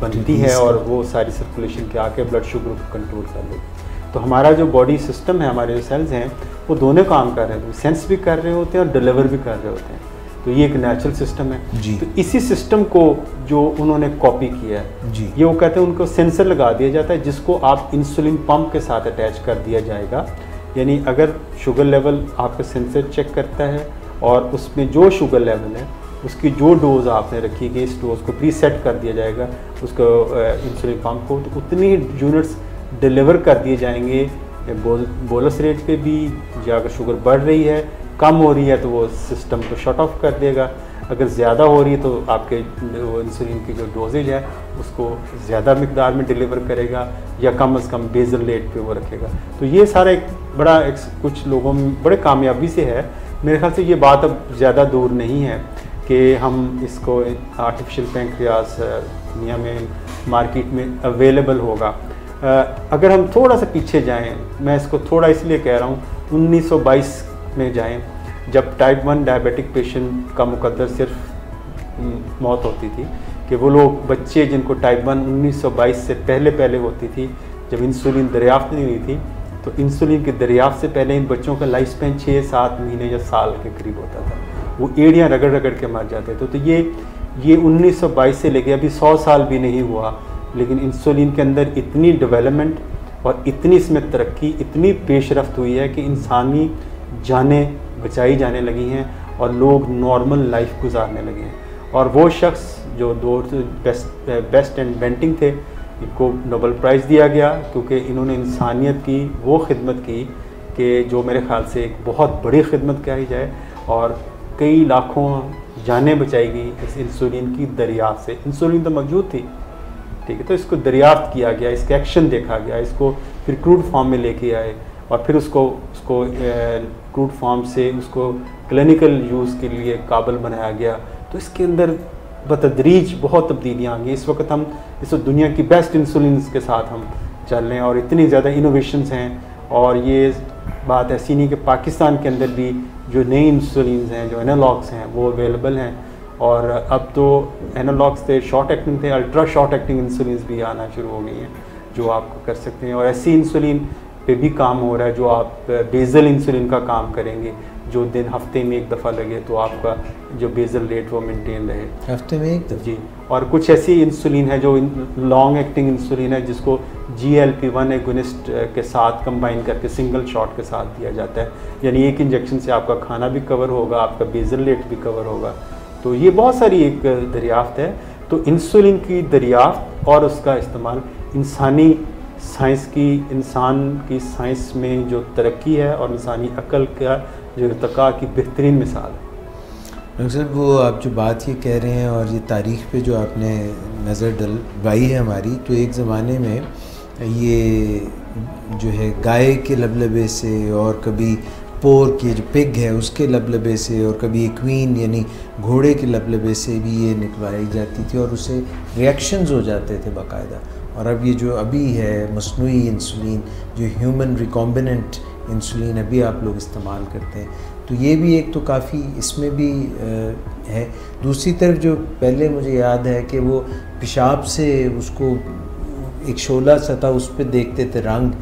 बनती है और वो सारी सर्कुलेशन के आके ब्लड शुगर को कंट्रोल कर लेती। तो हमारा जो बॉडी सिस्टम है, हमारे जो सेल्स हैं वो दोनों काम कर रहे हैं, सेंस भी कर रहे होते हैं और डिलीवर भी कर रहे होते हैं। तो ये एक नेचुरल सिस्टम है जी। तो इसी सिस्टम को जो उन्होंने कॉपी किया है जी, ये वो कहते हैं उनको सेंसर लगा दिया जाता है जिसको आप इंसुलिन पंप के साथ अटैच कर दिया जाएगा। यानी अगर शुगर लेवल आपका सेंसर चेक करता है और उसमें जो शुगर लेवल है उसकी जो डोज आपने रखी गई, इस डोज को प्री सेट कर दिया जाएगा उसको इंसुलिन पंप को, तो उतनी यूनिट्स डिलीवर कर दिए जाएंगे बोलस रेट पे भी। या अगर शुगर बढ़ रही है, कम हो रही है तो वो सिस्टम को शट ऑफ कर देगा, अगर ज़्यादा हो रही है तो आपके इंसुलिन की जो डोजेज है उसको ज़्यादा मिकदार में डिलीवर करेगा या कम से कम बेसल रेट पे वो रखेगा। तो ये सारा एक बड़ा कुछ लोगों में बड़े कामयाबी से है। मेरे ख्याल से ये बात अब ज़्यादा दूर नहीं है कि हम इसको आर्टिफिशियल पेंक्रियास दुनिया में मार्केट में अवेलेबल होगा। अगर हम थोड़ा सा पीछे जाएं, मैं इसको थोड़ा इसलिए कह रहा हूँ 1922 में जाएं जब टाइप 1 डायबिटिक पेशेंट का मुकद्दर सिर्फ मौत होती थी, कि वो लोग बच्चे जिनको टाइप 1 1922 से पहले होती थी, जब इंसुलिन दरियाफ्त नहीं हुई थी, तो इंसुलिन की दरियाफ्त से पहले इन बच्चों का लाइफ स्पैन 6-7 महीने या साल के करीब होता था, वो एड़ियाँ रगड़ के मर जाते थे। तो ये 1922 से लेके अभी 100 साल भी नहीं हुआ, लेकिन इंसुलिन के अंदर इतनी डेवलपमेंट और इतनी इसमें तरक्की, इतनी पेशरफ्त हुई है कि इंसानी जानें बचाई जाने लगी हैं और लोग नॉर्मल लाइफ गुजारने लगे हैं। और वो शख्स जो दो बेस्ट इन्वेंटिंग थे, इनको नोबेल प्राइज़ दिया गया क्योंकि इन्होंने इंसानियत की वो खिदमत की कि जो मेरे ख्याल से एक बहुत बड़ी खिदमत कही जाए, और कई लाखों जानें बचाई गई इस इंसुलिन की दरियाफ्त से। इंसुलिन तो मौजूद थी, ठीक है, तो इसको दरियाफ्त किया गया, इसका एक्शन देखा गया, इसको फिर क्रूड फॉर्म में लेके आए और फिर उसको क्रूड फॉर्म से उसको क्लिनिकल यूज़ के लिए काबिल बनाया गया। तो इसके अंदर बतदरीज बहुत तब्दीलियाँ आ गई। इस वक्त हम इस दुनिया की बेस्ट इंसुलिन के साथ हम चल रहे हैं और इतनी ज़्यादा इनोवेशंस हैं। और ये बात ऐसी नहीं कि पाकिस्तान के अंदर भी जो नई इंसुलिन हैं, जो एनालॉग्स हैं, वो अवेलेबल हैं। और अब तो एनालॉग्स थे, शॉर्ट एक्टिंग थे, अल्ट्रा शॉर्ट एक्टिंग इंसुलिन भी आना शुरू हो गई हैं जो आप कर सकते हैं। और ऐसी इंसुलिन पे भी काम हो रहा है जो आप बेजल इंसुलिन का काम करेंगे, जो दिन हफ्ते में एक दफ़ा लगे तो आपका जो बेजल रेट वो मेंटेन रहे हफ्ते में एक दफ़ा। जी, और कुछ ऐसी इंसुलिन है जो लॉन्ग एक्टिंग इंसुलिन है जिसको GLP-1 एगोनिस्ट के साथ कंबाइन करके सिंगल शॉट के साथ दिया जाता है, यानी एक इंजेक्शन से आपका खाना भी कवर होगा, आपका बेजल रेट भी कवर होगा। तो ये बहुत सारी एक दरियाफ्त है। तो इंसुलिन की दरियाफ्त और उसका इस्तेमाल इंसानी साइंस की, इंसान की साइंस में जो तरक्की है और इंसानी अक्ल का जो इर्तिका की बेहतरीन मिसाल है। डॉक्टर साहब, वो आप जो बात ये कह रहे हैं और ये तारीख़ पे जो आपने नज़र डलवाई है हमारी, तो एक ज़माने में ये जो है गाय के लबलबे से और कभी पोर के जो पिग है उसके लबलबे से और कभी क्वीन यानी घोड़े के लबलबे से भी ये निकलवाई जाती थी और उससे रिएक्शंस हो जाते थे बाकायदा। और अब ये जो अभी है मसनूई इंसुलिन, जो ह्यूमन रिकॉम्बिनेंट इंसुलिन अभी आप लोग इस्तेमाल करते हैं, तो ये भी एक तो काफ़ी इसमें भी है। दूसरी तरफ जो पहले मुझे याद है कि वो पेशाब से उसको एक शोला सा था, उस पर देखते थे रंग,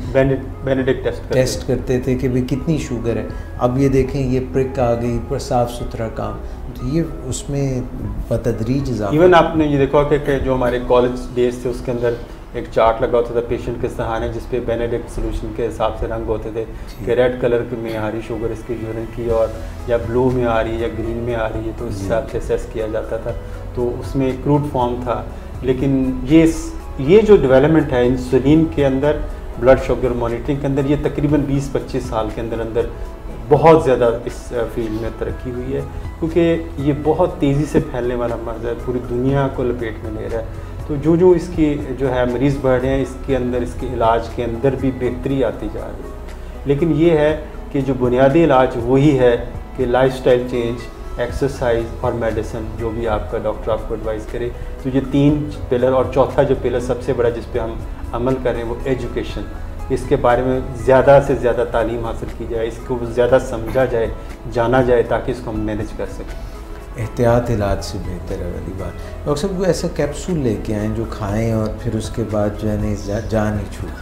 बेनेडिक्ट टेस्ट करते थे कि भाई कितनी शुगर है। अब ये देखें ये प्रिक आ गई, पर साफ़ सुथरा काम, तो ये उसमें बतदरीज इजाफा। इवन आपने ये देखा कि जो हमारे कॉलेज डेज थे उसके अंदर एक चार्ट लगा होता था पेशेंट के सहारे जिस पे बेनेडिक्ट सोल्यूशन के हिसाब से रंग होते थे कि रेड कलर में आ रही शुगर इसकी यूरिन की, और या ब्लू में आ रही है या ग्रीन में आ रही है, तो उस हिसाब से असेस किया जाता था। तो उसमें क्रूड फॉर्म था। लेकिन ये जो डेवलपमेंट है इंसुलिन के अंदर, ब्लड शुगर मॉनिटरिंग के अंदर, ये तकरीबन 20-25 साल के अंदर बहुत ज़्यादा इस फील्ड में तरक्की हुई है, क्योंकि ये बहुत तेज़ी से फैलने वाला मर्ज़ है, पूरी दुनिया को लपेट में ले रहा है। तो जो इसकी जो है मरीज़ बढ़ रहे हैं, इसके अंदर, इसके इलाज के अंदर भी बेहतरी आती जा रही है। लेकिन ये है कि जो बुनियादी इलाज वही है कि लाइफस्टाइल चेंज, एक्सरसाइज और मेडिसिन, जो भी आपका डॉक्टर आपको एडवाइस करे। तो ये 3 पिलर, और चौथा जो पिलर सबसे बड़ा जिस पे हम अमल कर रहे हैं वो एजुकेशन। इसके बारे में ज़्यादा से ज़्यादा तालीम हासिल की जाए, इसको ज़्यादा समझा जाए, जाना जाए, ताकि इसको हम मैनेज कर सकें। एहतियात इलाज से बेहतर है वाली बात। डॉक्टर साहब, कोई ऐसा कैप्सूल लेके आएँ जो खाएं और फिर उसके बाद जो है ना जान ही छूट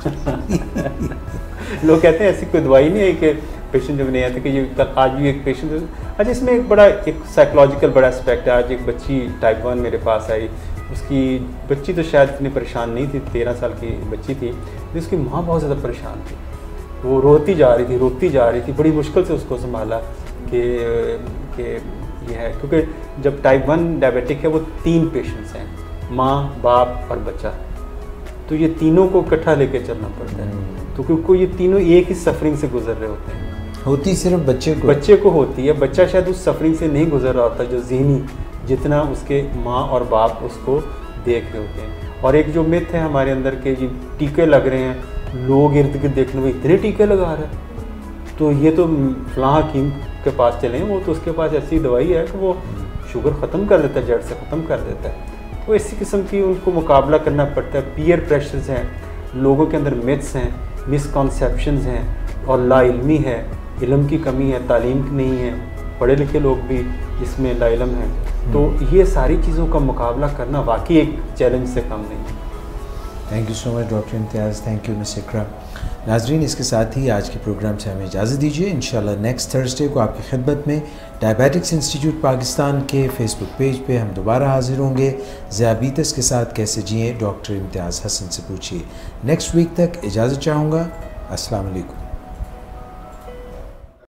लोग कहते हैं ऐसी कोई दवाई नहीं है कि पेशेंट जब नहीं आते कि ये आज भी एक पेशेंट। अच्छा, इसमें एक बड़ा एक साइकोलॉजिकल बड़ा एस्पेक्ट है। आज एक बच्ची टाइप 1 मेरे पास आई, उसकी बच्ची तो शायद इतनी परेशान नहीं थी, 13 साल की बच्ची थी, उसकी माँ बहुत ज़्यादा परेशान थी। वो रोती जा रही थी, बड़ी मुश्किल से उसको संभाला कि ये है, क्योंकि जब टाइप 1 डायबिटिक है वो 3 पेशेंट्स हैं, माँ, बाप और बच्चा। तो ये तीनों को इकट्ठा लेके चलना पड़ता है, तो क्योंकि ये तीनों एक ही सफरिंग से गुजर रहे होते हैं। होती सिर्फ बच्चे को होती है, बच्चा शायद उस सफरिंग से नहीं गुजर रहा होता जो ज़हनी, जितना उसके माँ और बाप उसको देख रहे होते हैं। और एक जो मिथ है हमारे अंदर के, ये टीके लग रहे हैं, लोग इर्द गिर्द देखने में इतने टीके लगा रहे हैं, तो ये तो फलां हकीम के पास चलें, वो तो उसके पास ऐसी दवाई है कि वो शुगर ख़त्म कर देता है, जड़ से ख़त्म कर देता है। तो इसी किस्म की उनको मुकाबला करना पड़ता है। पीयर प्रेशर्स हैं, लोगों के अंदर मिथ्स हैं, मिसकॉन्सेप्शंस हैं, और लाइल्मी है, इल्म की कमी है, तालीम नहीं है, पढ़े लिखे लोग भी इसमें लाइलम हैं। तो ये सारी चीज़ों का मुकाबला करना वाकई एक चैलेंज से कम नहीं है। Thank you so much doctor Imtiaz, thank you miss Iqra. Nazreen, इसके साथ ही आज के प्रोग्राम से हमें इजाज़त दीजिए। इंशाल्लाह नेक्स्ट थर्सडे को आपकी खिदमत में डायबिटिक्स इंस्टीट्यूट पाकिस्तान के फेसबुक पेज पे हम दोबारा हाजिर होंगे। ज़ियाबीतस के साथ कैसे जिएं, डॉक्टर इम्तियाज़ हसन से पूछिए। नेक्स्ट वीक तक इजाज़त चाहूँगा। अस्सलाम वालेकुम।